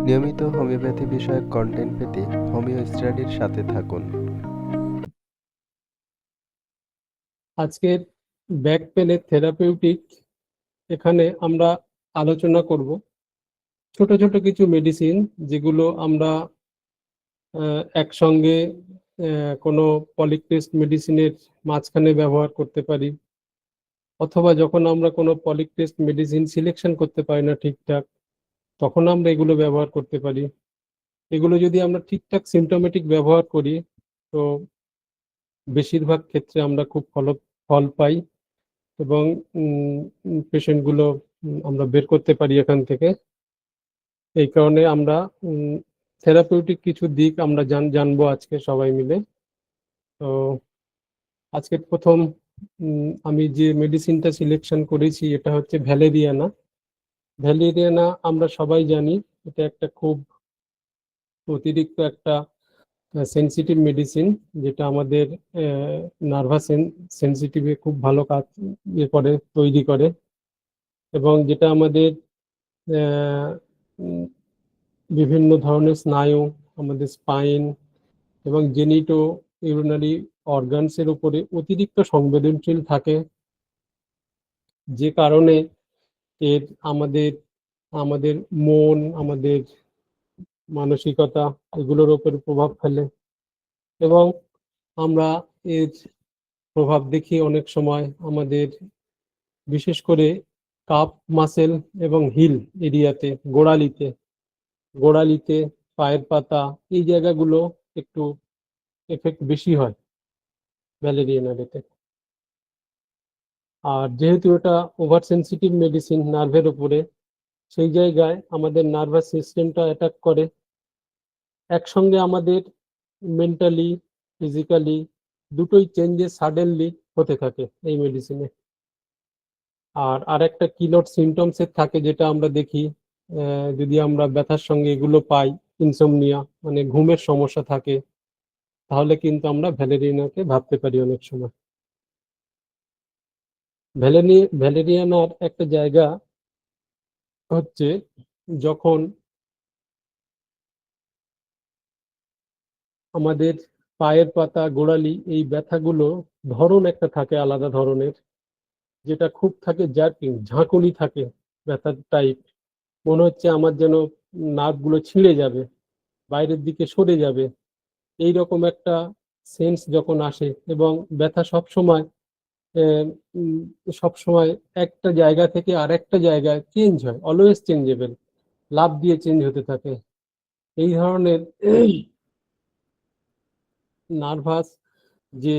নিয়মিত হোমিওপ্যাথি বিষয়ক কন্টেন্ট পেতে হোমিও স্টাডির সাথে থাকুন। আজকের ব্যাক পেনের থেরাপিউটিক এখানে আমরা আলোচনা করব ছোট ছোট কিছু মেডিসিন যেগুলো আমরা একসঙ্গে কোনো পলিক্রেস্ট মেডিসিনের মাঝখানে ব্যবহার করতে পারি, অথবা যখন আমরা কোনো পলিক্রেস্ট মেডিসিন সিলেকশন করতে পারি না ঠিকঠাক, তখন আমরা এগুলো ব্যবহার করতে পারি। এগুলো যদি আমরা ঠিকঠাক সিমটোমেটিক ব্যবহার করি তো বেশিরভাগ ক্ষেত্রে আমরা খুব ফল পাই এবং পেশেন্টগুলো আমরা বের করতে পারি এখান থেকে। এই কারণে আমরা থেরাপিউটিক কিছু দিক আমরা জানবো আজকে সবাই মিলে। তো আজকে প্রথম আমি যে মেডিসিনটা সিলেকশন করেছি এটা হচ্ছে ভ্যালেরিয়ানা। ভ্যালেরিয়ানা আমরা সবাই জানি এটা একটা খুব অতিরিক্ত একটা সেন্সিটিভ মেডিসিন, যেটা আমাদের নার্ভাস সেন্সিটিভে খুব ভালো কাজ তৈরি করে, এবং যেটা আমাদের বিভিন্ন ধরনের স্নায়ু, আমাদের স্পাইন এবং জেনিটো ইউরিনারি অর্গানসের উপরে অতিরিক্ত সংবেদনশীল থাকে, যে কারণে এর আমাদের আমাদের মন, আমাদের মানসিকতা এগুলোর উপর প্রভাব ফেলে। এবং আমরা এর প্রভাব দেখি অনেক সময় আমাদের, বিশেষ করে কাপ মাসেল এবং হিল এরিয়াতে, গোড়ালিতে পায়ের পাতা, এই জায়গাগুলো একটু এফেক্ট বেশি হয় ভ্যালেরিয়ানাতে। আর যেহেতু এটা ওভার সেন্সিটিভ মেডিসিন নার্ভের উপরে, সেই জায়গায় আমাদের নার্ভাস সিস্টেমটা অ্যাটাক করে। একসঙ্গে আমাদের মেন্টালি, ফিজিক্যালি দুটোই চেঞ্জেস সাডেনলি হতে থাকে এই মেডিসিনে। আর আরেকটা কিনোট সিমটমসের থাকে, যেটা আমরা দেখি যদি আমরা ব্যথার সঙ্গে এগুলো পাই, ইনসোমনিয়া মানে ঘুমের সমস্যা থাকে, তাহলে কিন্তু আমরা ভ্যালেরিয়ানাকে ভাবতে পারি অনেক সময়। ভ্যালেরিয়ানার একটা জায়গা হচ্ছে যখন আমাদের পায়ের পাতা, গোড়ালি, এই ব্যথাগুলো ধরন একটা থাকে আলাদা ধরনের, যেটা খুব থাকে জার্কিং, ঝাঁকুনি থাকে ব্যথার টাইপ, মনে হচ্ছে আমার যেন নার্ভগুলো ছিঁড়ে যাবে, বাইরের দিকে সরে যাবে, এই রকম একটা সেন্স যখন আসে। এবং ব্যথা সবসময় একটা জায়গা থেকে আরেকটা জায়গায় চেঞ্জ হয়, অলওয়েজ চেঞ্জেবল, লাফ দিয়ে চেঞ্জ হতে থাকে। এই ধরনের নার্ভাস যে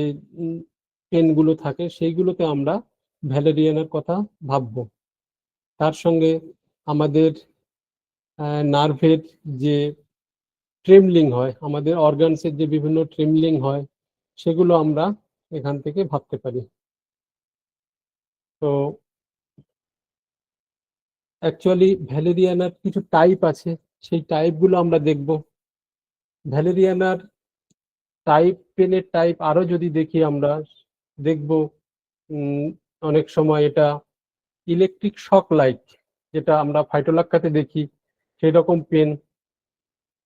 পেনগুলো থাকে, সেইগুলোতে আমরা ভ্যালেরিয়ানার কথা ভাববো। তার সঙ্গে আমাদের নার্ভের যে ট্রেমলিং হয়, আমাদের অর্গানসের যে বিভিন্ন ট্রেমলিং হয়, সেগুলো আমরা এখান থেকে ভাবতে পারি। তো অ্যাকচুয়ালি ভ্যালেরিয়ানার কিছু টাইপ আছে, সেই টাইপগুলো আমরা দেখব। ভ্যালেরিয়ানার পেনের টাইপ আরো যদি দেখি, আমরা দেখব অনেক সময় এটা ইলেকট্রিক শক লাইক, যেটা আমরা ফাইটোলাক্কাতে দেখি, সেই রকম পেন,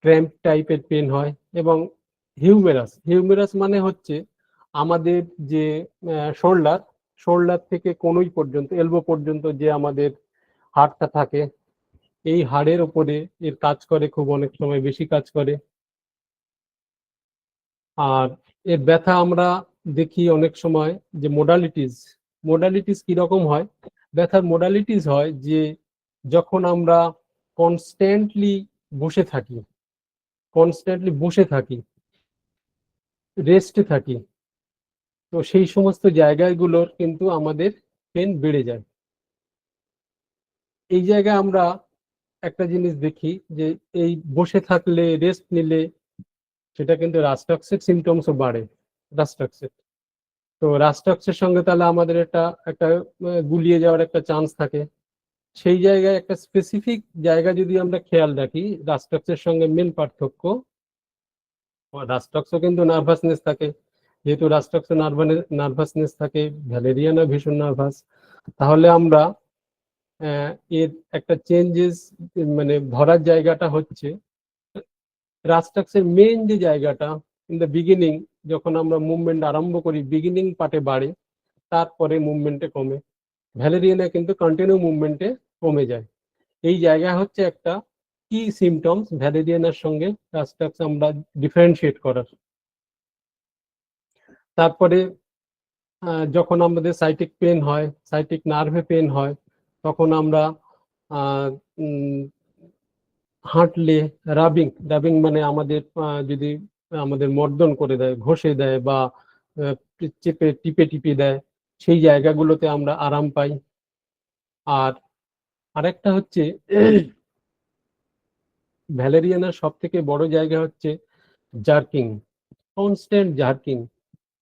ক্র্যাম্প টাইপের পেন হয়। এবং হিউমেরাস মানে হচ্ছে আমাদের যে শোল্ডার থেকে কনুই পর্যন্ত, এলবো পর্যন্ত যে আমাদের হাড়টা থাকে, এই হাড়ের উপরে এর কাজ করে, খুব অনেক সময় বেশি কাজ করে। আর এর ব্যথা আমরা দেখি অনেক সময় যে মোডালিটিস কিরকম হয়। ব্যথার মোডালিটিস হয় যে যখন আমরা কনস্ট্যান্টলি বসে থাকি, রেস্টে থাকি, তো সেই সমস্ত জায়গাগুলোর কিন্তু আমাদের পেন বেড়ে যায়। এই জায়গায় আমরা একটা জিনিস দেখি যে এই বসে থাকলে, রেস্ট নিলে, সেটা কিন্তু রাস্টাক্সের সিমটমসও বাড়ে। রাস্টাক্সের তো রাস্টাক্সের সঙ্গে তাহলে আমাদের একটা একটা গুলিয়ে যাওয়ার একটা চান্স থাকে। সেই জায়গায় একটা স্পেসিফিক জায়গা যদি আমরা খেয়াল রাখি, রাস্টাক্সের সঙ্গে মেন পার্থক্য, রাস্টাক্সও কিন্তু নার্ভাসনেস থাকে, যেহেতু রাস্টাক্সে নার্ভাসনেস থাকে, ভ্যালেরিয়ানা ভীষণ নার্ভাস, তাহলে আমরা এর একটা চেঞ্জেস, মানে ধরার জায়গাটা হচ্ছে রাস্টাক্সের মেইন যে জায়গাটা ইন দ্য বিগিনিং, যখন আমরা মুভমেন্ট আরম্ভ করি বিগিনিং পার্টে বাড়ে, তারপরে মুভমেন্টে কমে। ভ্যালেরিয়ানা কিন্তু কন্টিনিউ মুভমেন্টে কমে যায়। এই জায়গা হচ্ছে একটা কি সিমটমস ভ্যালেরিয়ানার সঙ্গে রাস্টাক্স আমরা ডিফারেন্সিয়েট করার। তারপরে যখন আমাদের সাইটিক পেন হয়, সাইটিক নার্ভে পেন হয়, তখন আমরা হাঁটলে রাবিং রাবিং মানে আমাদের যদি আমাদের মর্দন করে দেয়, ঘষে দেয় বা চেপে টিপে টিপে দেয়, সেই জায়গাগুলোতে আমরা আরাম পাই। আর আরেকটা হচ্ছে ভ্যালেরিয়ানার সব থেকে বড় জায়গা হচ্ছে জার্কিং, কনস্ট্যান্ট জার্কিং।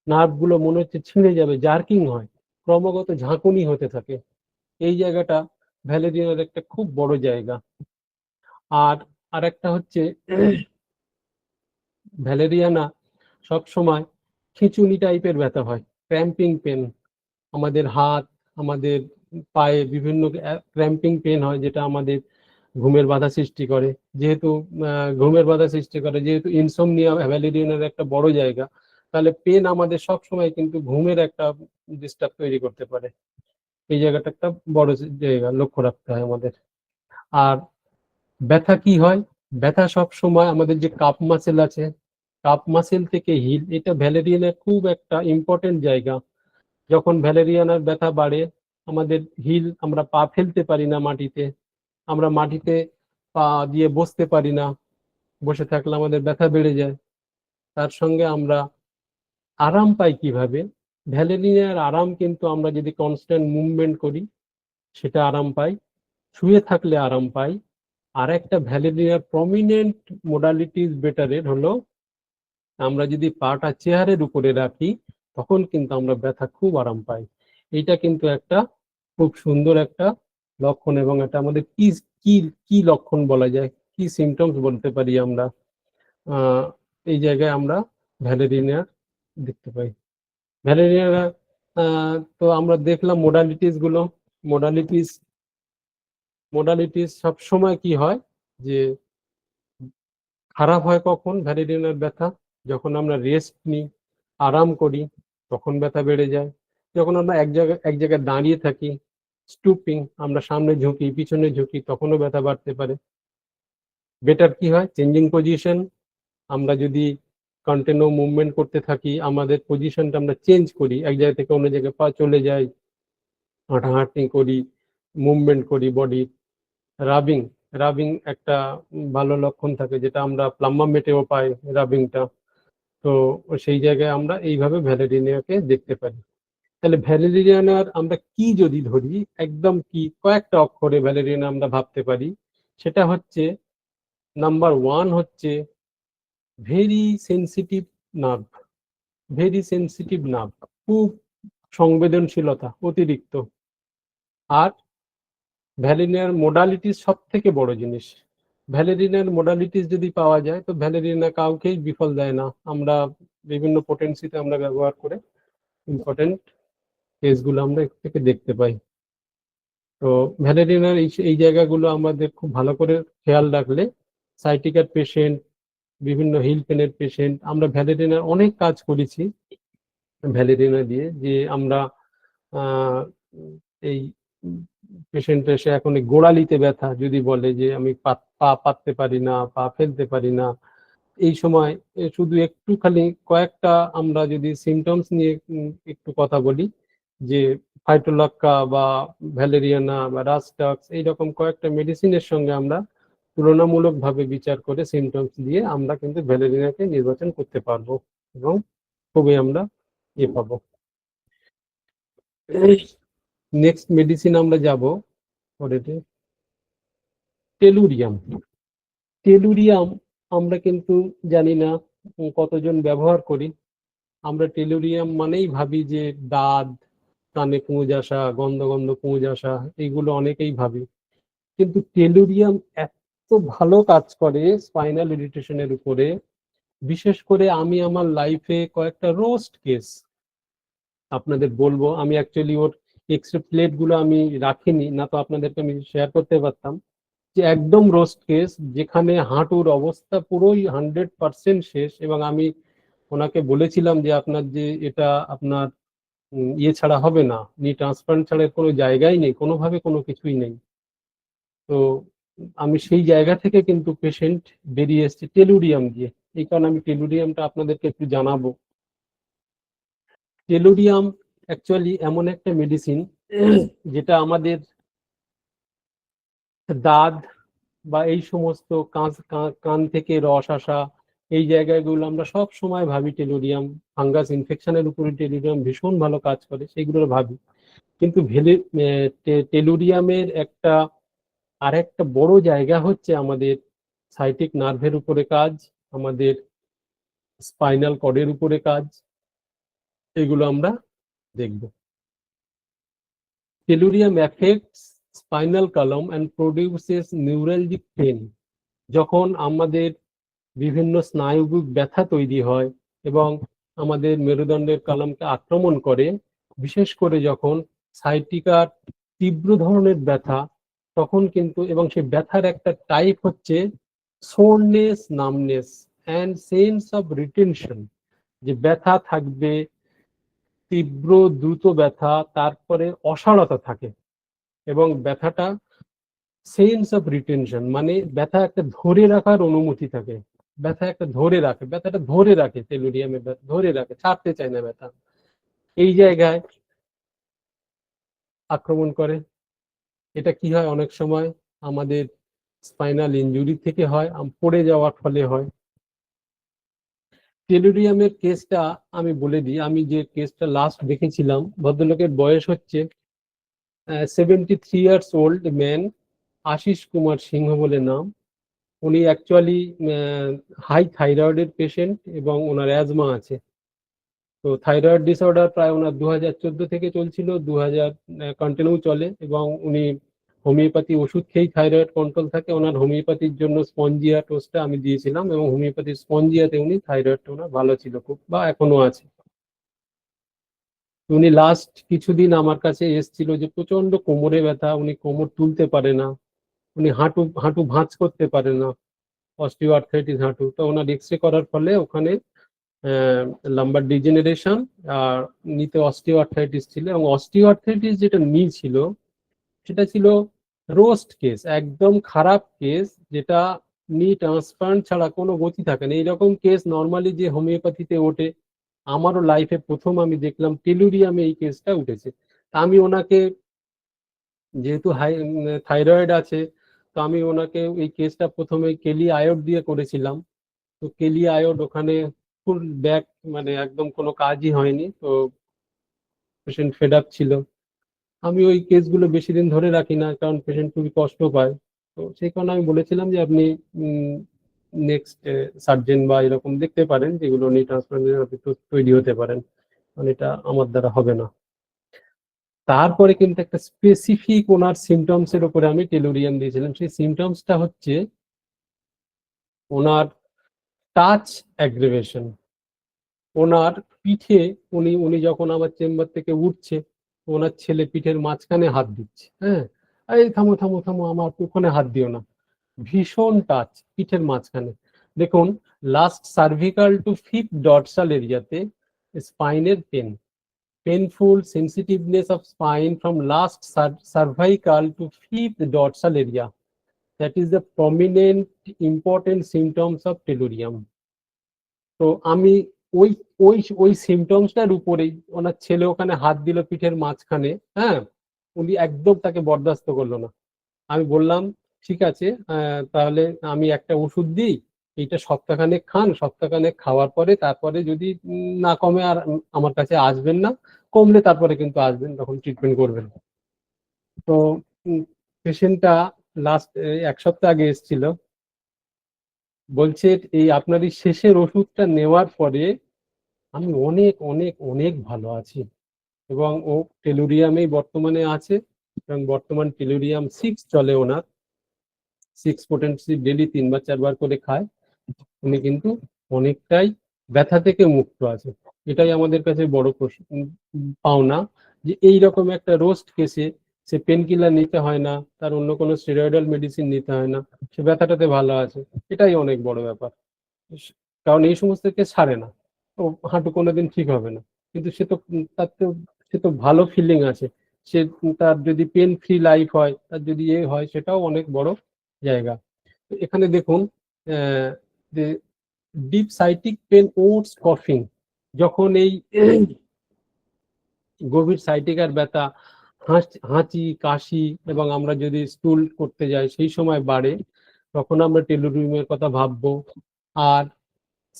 নার্ভগুলো মনে হচ্ছে ছিঁড়ে যাবে, জার্কিং হয়, ক্রমাগত ঝাঁকুনি হতে থাকে। এই জায়গাটা ভ্যালেরিয়ানার একটা খুব বড় জায়গা। আর আরেকটা হচ্ছে ভ্যালেরিয়ানা সবসময় খিঁচুনি টাইপের ব্যথা হয়, ক্র্যাম্পিং পেন। আমাদের হাত, আমাদের পায়ে বিভিন্ন ক্র্যাম্পিং পেন হয়, যেটা আমাদের ঘুমের বাধা সৃষ্টি করে। যেহেতু ঘুমের বাধা সৃষ্টি করে, যেহেতু ইনসোমনিয়া ভ্যালেরিয়ানার একটা বড় জায়গা, তাহলে পেন আমাদের সব সময় কিন্তু ঘুমের একটা ডিস্টার্ব তৈরি করতে পারে। এই জায়গাটা একটা বড় জায়গা, লক্ষ্য রাখতে হয় আমাদের। আর ব্যথা কি হয়, ব্যথা সব সময় আমাদের যে কাপ মাসেল আছে, কাপ মাসেল থেকে হিল, এটা ভ্যালেরিয়ানের খুব একটা ইম্পর্টেন্ট জায়গা। যখন ভ্যালেরিয়ানার ব্যথা বাড়ে, আমাদের হিল, আমরা পা ফেলতে পারি না মাটিতে, আমরা মাটিতে পা দিয়ে বসতে পারি না, বসে থাকলে আমাদের ব্যথা বেড়ে যায়। তার সঙ্গে আমরা আরাম পাই কিভাবে, ভ্যালেরিয়ানার আরাম কিন্তু আমরা যদি কনস্ট্যান্ট মুভমেন্ট করি সেটা আরাম পাই, শুয়ে থাকলে আরাম পাই। আর একটা ভ্যালেরিয়ানার প্রমিনেন্ট মোডালিটিস বেটারের হলো, আমরা যদি পাটা চেয়ারের উপরে রাখি তখন কিন্তু আমরা ব্যথা খুব আরাম পাই। এটা কিন্তু একটা খুব সুন্দর একটা লক্ষণ, এবং এটা আমাদের কি কি কি লক্ষণ বলা যায়, কি সিমটমস বলতে পারি আমরা, এই জায়গায় আমরা ভ্যালেরিয়ানা দেখতে পাই। ভ্যালেরিয়ানা তো আমরা দেখলাম মোডালিটিস গুলো। মোডালিটিস মোডালিটিস সব সময় কি হয় যে খারাপ হয় কখন ভ্যালেরিয়ানার ব্যথা, যখন আমরা রেস্ট নিই, আরাম করি, তখন ব্যথা বেড়ে যায়। যখন আমরা এক জায়গায় দাঁড়িয়ে থাকি, স্টুপিং, আমরা সামনে ঝুঁকি পিছনে ঝুঁকি, তখনও ব্যথা বাড়তে পারে। বেটার কি হয়, চেঞ্জিং পজিশন। আমরা যদি কন্টিনিউ মুভমেন্ট করতে থাকি, আমাদের পজিশনটা আমরা চেঞ্জ করি, এক জায়গা থেকে অন্য জায়গায় পা চলে যাই, হাঁটাহাঁটি করি, মুভমেন্ট করি বডি। রাবিং রাবিং একটা ভালো লক্ষণ থাকে, যেটা আমরা প্লাম্বার মেটেও পাই রাবিংটা। তো সেই জায়গায় আমরা এইভাবে ভ্যালেরিয়ানাকে দেখতে পারি। তাহলে ভ্যালেরিয়ানার আমরা কি যদি ধরি, একদম কি কয়েকটা অক্ষরে ভ্যালেরিয়ানা আমরা ভাবতে পারি, সেটা হচ্ছে নাম্বার 1 হচ্ছে very sensitive nerve. Very sensitive nerve, খুব সংবেদনশীলতা অতিরিক্ত। আর ভ্যালেরিয়ানার মোডালিটিস সব থেকে বড় জিনিস। ভ্যালেরিয়ানার মোডালিটিস যদি পাওয়া যায়, তো ভ্যালেরিয়ানা কাউকেই বিফল দেয় না। আমরা বিভিন্ন পোটেন্সিতে আমরা ব্যবহার করে ইম্পর্টেন্ট কেসগুলো আমরা এর থেকে দেখতে পাই। তো ভ্যালেরিয়ানার এই জায়গাগুলো আমাদের খুব ভালো করে খেয়াল রাখলে, সাইটিকার পেশেন্ট, বিভিন্ন হিল পেনের পেশেন্ট, আমরা ভ্যালেরিয়ানার অনেক কাজ করেছি ভ্যালেরিয়ানা দিয়ে, যে আমরা এই পেশেন্ট এসে এখন গোড়ালিতে ব্যথা যদি বলে যে আমি পা পাততে পারি না, পা ফেলতে পারি না, এই সময় শুধু একটু খালি কয়েকটা আমরা যদি সিমটমস নিয়ে একটু কথা বলি, যে ফাইটোলাক্কা বা ভ্যালেরিয়ানা বা রাস্টাক্স, এইরকম কয়েকটা মেডিসিনের সঙ্গে আমরা তুলনামূলকভাবে বিচার করে সিমটমস দিয়ে আমরা কিন্তু ভ্যালেরিয়ানাকে নির্বাচন করতে পারবো, এবং খুবই আমরা পাবো। নেক্সট মেডিসিন আমরা যাব পরেতে, টেলুরিয়াম। টেলুরিয়াম আমরা কিন্তু জানি না কতজন ব্যবহার করি। আমরা টেলুরিয়াম মানেই ভাবি যে দাঁত, কানে পুঁজ আসা, গন্ধ গন্ধ পুঁজ আসা, এইগুলো অনেকেই ভাবি। কিন্তু টেলুরিয়াম এত ভালো কাজ করে স্পাইনাল ইরিটেশনের উপরে। বিশেষ করে আমি আমার লাইফে কয়েকটা রোস্ট কেস আপনাদের বলবো। আমি অ্যাকচুয়ালি ওর এক্সরে প্লেট গুলো আমি রাখিনি, না তো আপনাদেরকে আমি শেয়ার করতে পারতাম। যে একদম রোস্ট কেস, যেখানে হাঁটুর অবস্থা পুরোই 100% শেষ, এবং আমি ওনাকে বলেছিলাম যে আপনার যে এটা আপনার ইয়ে ছাড়া হবে না, নি ট্রান্সপ্লান্ট ছাড়া এর কোনো জায়গাই নেই, কোনোভাবে কোনো কিছুই নেই। তো আমি সেই জায়গা থেকে কিন্তু পেশেন্ট বেরিয়ে এসছে টেলুরিয়াম দিয়ে। এই কারণে আমি টেলুরিয়ামটা আপনাদেরকে একটু জানাবো। টেলুরিয়াম অ্যাকচুয়ালি এমন একটা মেডিসিন যেটা আমাদের দাঁত বা এই সমস্ত কান থেকে রস আসা এই জায়গাগুলো আমরা সব সময় ভাবি টেলুরিয়াম, ফাঙ্গাস ইনফেকশনের উপরে টেলুরিয়াম ভীষণ ভালো কাজ করে, সেইগুলো ভাবি। কিন্তু টেলুরিয়ামের একটা আরেকটা বড় জায়গা হচ্ছে আমাদের সাইটিক নার্ভের উপরে কাজ, আমাদের স্পাইনাল কর্ডের উপরে কাজ, এগুলো আমরা দেখব। Tellurium affects spinal column and produces neuralgic pain. যখন আমাদের বিভিন্ন স্নায়ুবিক ব্যথা তৈরি হয় এবং আমাদের মেরুদণ্ডের কলামকে আক্রমণ করে, বিশেষ করে যখন সাইটিকার তীব্র ধরনের ব্যথা, তখন কিন্তু, এবং সেই ব্যথার একটা টাইপ হচ্ছে soreness, numbness and sense of retention. যে ব্যথা থাকবে, তীব্র দ্রুত ব্যথা, তারপরে অসাড়তা থাকে, এবং ব্যথাটা সেন্স অফ রিটেনশন মানে ব্যথা একটা ধরে রাখার অনুমতি থাকে। ব্যথা একটা ধরে রাখে, ব্যথাটা ধরে রাখে, টেলুরিয়ামের ব্যথা ধরে রাখে, ছাড়তে চায় না ব্যথা। এই জায়গায় আক্রমণ করে। এটা কি হয়, অনেক সময় আমাদের স্পাইনাল ইনজুরি থেকে হয়, পড়ে যাওয়ার ফলে হয়। টেলুরিয়ামের কেসটা আমি বলে দিই। আমি যে কেসটা লাস্ট দেখেছিলাম, ভদ্রলোকের বয়স হচ্ছে 73 years old man, Ashis Kumar Sinha বলে নাম। উনি অ্যাকচুয়ালি হাই থাইরয়েডের পেশেন্ট এবং ওনার অ্যাজমা আছে। তো থাইরয়েড ডিসঅর্ডার প্রায় ওনার 2014 থেকে চলছিল, 2000 কন্টিনিউ চলে, এবং উনি হোমিওপ্যাথি ওষুধ খেয়েই থাইরয়েড কন্ট্রোল থাকে। ওনার হোমিওপ্যাথির জন্য স্পঞ্জিয়া টোস্টটা আমি দিয়েছিলাম, এবং হোমিওপ্যাথির স্পঞ্জিয়াতে উনি থাইরয়েডটা ওনার ভালো ছিল খুব, বা এখনো আছে। উনি লাস্ট কিছুদিন আমার কাছে এসেছিল যে প্রচন্ড কোমরে ব্যথা, উনি কোমর তুলতে পারে না, উনি হাঁটু হাঁটু ভাঁজ করতে পারে না, অস্টিও আর্থ্রাইটিস হাঁটু। তো ওনার এক্সরে করার ফলে ওখানে লাম্বার ডিজেনারেশন আর নিতে অস্টিও আর্থ্রাইটিস ছিল, এবং অস্টিও আর্থ্রাইটিস যেটা নি ছিল সেটা ছিল রোস্ট কেস, একদম খারাপ কেস, যেটা নি ট্রান্সপ্লান্ট ছাড়া কোনো গতি থাকে না। এইরকম কেস নর্মালি যে হোমিওপ্যাথিতে ওঠে, আমারও লাইফে প্রথম আমি দেখলাম টেলুরিয়ামে এই কেসটা উঠেছে। তা আমি ওনাকে, যেহেতু হাই থাইরয়েড আছে, তো আমি ওনাকে এই কেসটা প্রথমে কেলি আয়োড দিয়ে করেছিলাম। তো কেলি আয়োড ওখানে ফুল ব্যাক, মানে একদম কোনো কাজই হয়নি। তো পেশেন্ট ফেড আপ ছিল। আমি ওই কেসগুলো বেশি দিন ধরে রাখি না, কারণ পেশেন্ট খুবই কষ্ট পায়। তো সেই কারণে আমি বলেছিলাম যে আপনি নেক্সট সার্জেন বা এরকম দেখতে পারেন, যেগুলো নি ট্রান্সপ্লান্টের তৈরি হতে পারেন, মানে এটা আমার দ্বারা হবে না। তারপরে কিন্তু একটা স্পেসিফিক ওনার সিমটমস এর উপরে আমি টেলুরিয়াম দিয়েছিলাম। সেই সিমটমসটা হচ্ছে ওনার টাচ অ্যাগ্রেভেশন। ওনার পিঠে, উনি উনি যখন আমার চেম্বার থেকে উঠছে, ওনার ছেলে পিঠের মাঝখানে হাত দিচ্ছে, হ্যাঁ, এই থামো থামো থামো, আমার ওখানে হাত দিও না। ভীষণ টাচ পিঠের মাঝখানে। দেখুন, last cervical to fifth dorsal এরিয়াতে স্পাইনের pain, painful sensitiveness of spine from last cervical to fifth dorsal area. That is the prominent important symptoms of tellurium. তো আমি ওই ওই ওই সিমটমসটার উপরেই ওনার ছেলে ওখানে হাত দিল পিঠের মাঝখানে, হ্যাঁ, উনি একদম তাকে বরদাস্ত করলো না। আমি বললাম ঠিক আছে, তাহলে আমি একটা ওষুধ দিই, এইটা সপ্তাহখানেক খান, সপ্তাহখানেক খাওয়ার পরে তারপরে যদি না কমে আর আমার কাছে আসবেন না, কমলে তারপরে কিন্তু আসবেন, তখন ট্রিটমেন্ট করবেন। তো পেশেন্টটা লাস্ট 1 সপ্তাহ আগে এসেছিল, বলছে এই আপনার এই শেষের ওষুধটা নেওয়ার পরে আমি অনেক অনেক অনেক ভালো আছি। এবং ও টেলুরিয়ামেই বর্তমানে আছে, এবং বর্তমান টেলুরিয়াম 6 চলে ওনার। 6 পোটেন্সি ডেলি 3 বা 4 বার করে খায়। উনি কিন্তু অনেকটাই ব্যথা থেকে মুক্ত আছে। এটাই আমাদের কাছে বড় পাওনা, যে এই রকম একটা রোস্ট কেসে সে পেন কিলার নিতে হয় না, তার অন্য কোনো স্টেরয়েডাল মেডিসিন নিতে হয় না, সে ব্যথাটাতে ভালো আছে। এটাই অনেক বড় ব্যাপার। কারণ এই সমস্ত কেস ছাড়ে না, ও হাঁটু কোনোদিন ঠিক হবে না, কিন্তু সে তো ভালো ফিলিং আছে, সে তার যদি পেন ফ্রি লাইফ হয়, তার যদি হয়, সেটাও অনেক বড় জায়গা। এখানে দেখুন যে ডিপ সাইটিক পেন ওটস কফিং, যখন এই গভীর সাইটিকার ব্যথা, হাঁচি কাশি এবং আমরা যদি স্টুল করতে যাই সেই সময় বাড়ে, তখন আমরা টেলুরিয়ামের কথা ভাববো। আর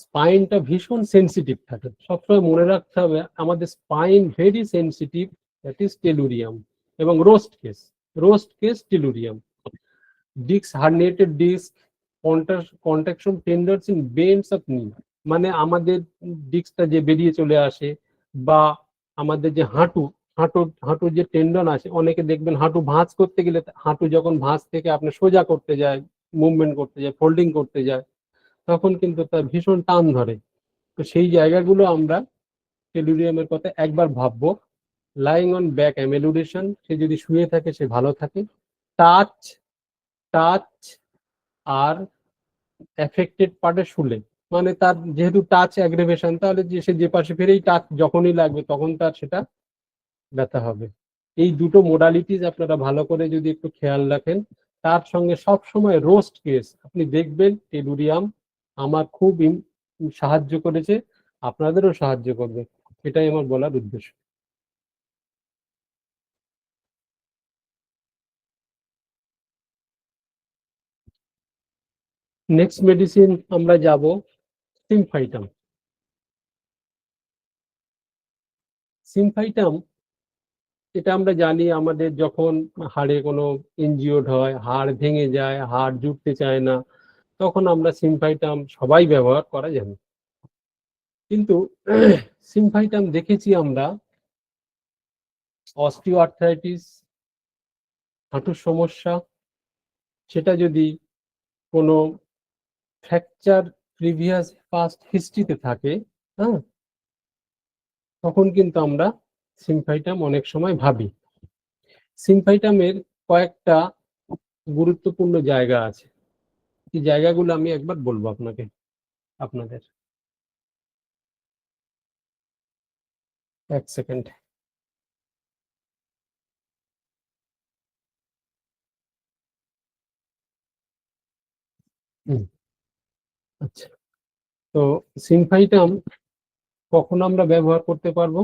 স্পাইনটা ভীষণ সেন্সিটিভ থাকে, সবসময় মনে রাখতে হবে আমাদের spine very sensitive, that is tellurium. এবং রোস্ট case tellurium, disc herniated disc, contraction tenders in bends of knee, মানে আমাদের ডিস্কটা যে বেরিয়ে চলে আসে, বা আমাদের যে হাঁটুর যে টেন্ডন আছে, অনেকে দেখবেন হাঁটু ভাঁজ করতে গেলে, হাঁটু যখন ভাঁজ থেকে আপনি সোজা করতে যায়, মুভমেন্ট করতে যায়, ফোল্ডিং করতে যায়, তখন কিন্তু তার ভীষণ টান ধরে। তো সেই জায়গাগুলো আমরা টেলুরিয়ামের কথা একবার ভাববো। লাইং অন ব্যাক অ্যামেলুরেশন, সে যদি শুয়ে থাকে সে ভালো থাকে। টাচ টাচ আর এফেক্টেড পার্টে শুলে, মানে তার যেহেতু টাচ অ্যাগ্রেভেশন, তাহলে যে সে যে পাশে ফিরেই টাচ যখনই লাগবে তখন তার সেটা ব্যথা হবে। এই দুটো মোডালিটিস আপনারা ভালো করে যদি একটু খেয়াল রাখেন, তার সঙ্গে সব সময় রোস্ট কেস, আপনি দেখবেন টেলুরিয়াম আমার খুব সাহায্য করেছে, আপনাদেরও সাহায্য করবে, এটাই আমার বলার উদ্দেশ্য। নেক্সট মেডিসিন আমরা যাব সিমফাইটাম। সিমফাইটাম, এটা আমরা জানি আমাদের যখন হাড়ে কোনো ইনজিওর্ড হয়, হাড় ভেঙে যায়, হাড় জুড়তে চায় না, তখন আমরা সিমফাইটাম সবাই ব্যবহার করা জানি। কিন্তু সিমফাইটাম দেখেছি আমরা অস্টিও আর্থ্রাইটিস, হাঁটুর সমস্যা, সেটা যদি কোনো ফ্র্যাকচার প্রিভিয়াস পাস্ট হিস্ট্রিতে থাকে, হ্যাঁ, তখন কিন্তু আমরা সিমফাইটাম অনেক সময় ভাবি। সিমফাইটামের কয়েকটা গুরুত্বপূর্ণ জায়গা আছে, এই জায়গাগুলো আমি একবার বলবো আপনাদের। এক সেকেন্ড। আচ্ছা, তো সিমফাইটাম কখন আমরা ব্যবহার করতে পারবো?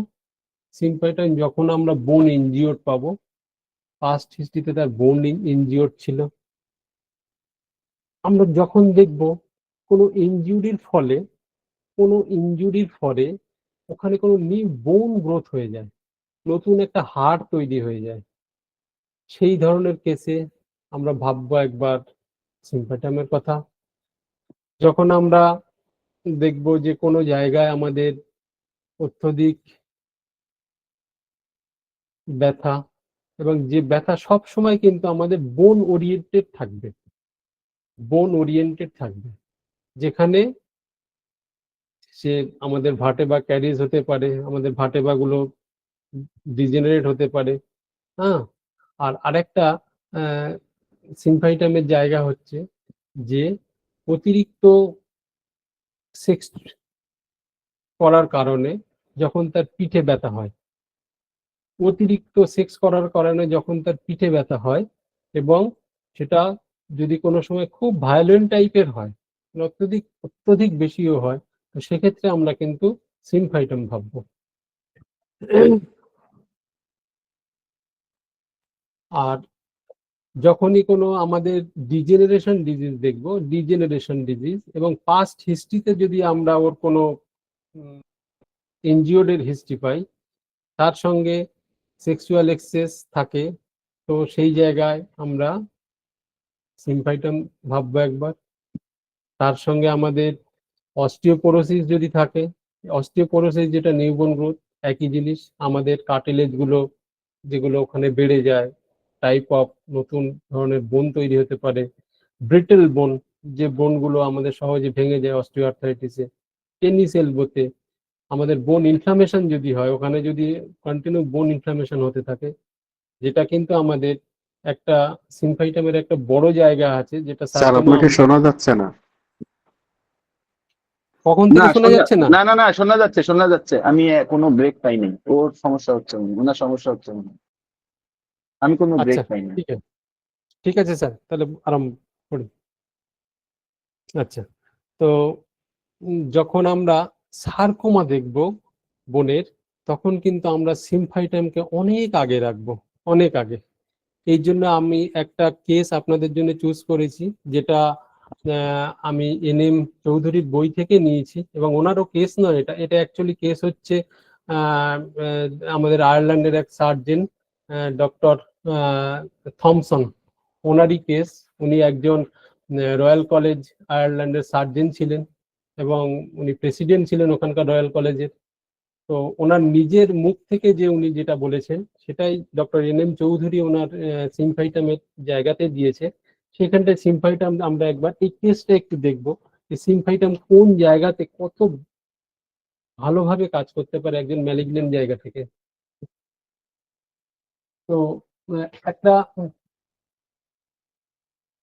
সিমফাইটাম যখন আমরা বোন ইনজিওর্ড পাবো, পাস্ট হিস্ট্রিতে তার বোন ইনজিওর্ড ছিল, আমরা যখন দেখব কোনো ইনজুরির ফলে ওখানে কোনো নিউ বোন গ্রোথ হয়ে যায়, নতুন একটা হাড় তৈরি হয়ে যায়, সেই ধরনের কেসে আমরা ভাববো একবার সিমফাইটামের কথা। যখন আমরা দেখব যে কোনো জায়গায় আমাদের অত্যধিক ব্যথা, এবং যে ব্যথা সব সময় কিন্তু আমাদের বোন ওরিয়েন্টেড থাকবে, যেখানে সে আমাদের ভার্টেব্রা ক্যারিজ হতে পারে, আমাদের ভার্টেব্রা গুলো ডিজেনারেট হতে পারে, হ্যাঁ। আর আরেকটা সিমফাইটামের জায়গা হচ্ছে যে অতিরিক্ত সেক্স করার কারণে যখন তার পিঠে ব্যথা হয়, এবং সেটা যদি কোনো সময় খুব ভায়োলেন্ট টাইপের হয়, অত্যধিক বেশিও হয়, তো সেক্ষেত্রে আমরা কিন্তু সিমফাইটাম ভাববো। আর যখনই কোনো আমাদের ডিজেনারেশন ডিজিজ এবং পাস্ট হিস্ট্রিতে যদি আমরা ওর কোনো এনজিওডের হিস্ট্রি পাই, তার সঙ্গে সেক্সুয়াল এক্সেস থাকে, তো সেই জায়গায় আমরা সিমফাইটাম ভাববো একবার। তার সঙ্গে আমাদের অস্টিওপোরোসিস যদি থাকে, অস্টিওপোরোসিস যেটা নিউবর্ন গ্রোথ, একই জিনিস, আমাদের কার্টিলেজ গুলো যেগুলো ওখানে বেড়ে যায়, টাইপ অফ নতুন ধরনের বোন তৈরি হতে পারে, ব্রিটেল বোন, যে বোনগুলো আমাদের সহজে ভেঙে যায় অস্টিও আর্থ্রাইটিসে, টেনিস এলবোতে আমাদের বোন ইনফ্লামেশন যদি হয়, ওখানে যদি কন্টিনিউ বোন ইনফ্লামেশন হতে থাকে, যেটা কিন্তু আমাদের একটা সিম্পাইটামের একটা বড় জায়গা আছে, যেটা স্যার সার্কোমা আপনাকে আমরা শোনা যাচ্ছে না। কখন না থেকে শোনা শোনা, যাচ্ছে না? না না না শোনা যাচ্ছে, শোনা যাচ্ছে। আমি কোনো ব্রেক পাইনি। ওর সমস্যা হচ্ছে মনে হয়, ওনার সমস্যা হচ্ছে মনে হয়। আমি কোনো ব্রেক আচ্ছা, পাইনি। ঠিক আছে, ঠিক আছে স্যার, তাহলে আরাম করি। আচ্ছা, তো যখন আমরা সার্কোমা দেখব বোনের, তখন কিন্তু আমরা সিম্পাইটামকে অনেক আগে রাখবো, অনেক আগে। এই জন্য আমি একটা কেস আপনাদের জন্য চুজ করেছি, যেটা আমি এনএম চৌধুরীর বই থেকে নিয়েছি, এবং ওনারও কেস নয়, এটা এটা অ্যাকচুয়ালি কেস হচ্ছে আমাদের আয়ারল্যান্ডের এক সার্জন ডক্টর থমসন, ওনারই কেস। উনি একজন রয়্যাল কলেজ আয়ারল্যান্ডের সার্জন ছিলেন, এবং উনি প্রেসিডেন্ট ছিলেন ওখানকার রয়্যাল কলেজের। তো ওনার নিজের মুখ থেকে যে উনি যেটা বলেছেন, সেটাই ডক্টর এনএম চৌধুরী ওনার সিম্পাইটামের জায়গাতে দিয়েছে। সেখানটায় সিম্পাইটাম আমরা একবার এই কেসটা একটু দেখবো, যে সিম্পাইটাম কোন জায়গাতে কত ভালোভাবে কাজ করতে পারে একজন ম্যালিগন্যান্ট জায়গা থেকে। তো একটা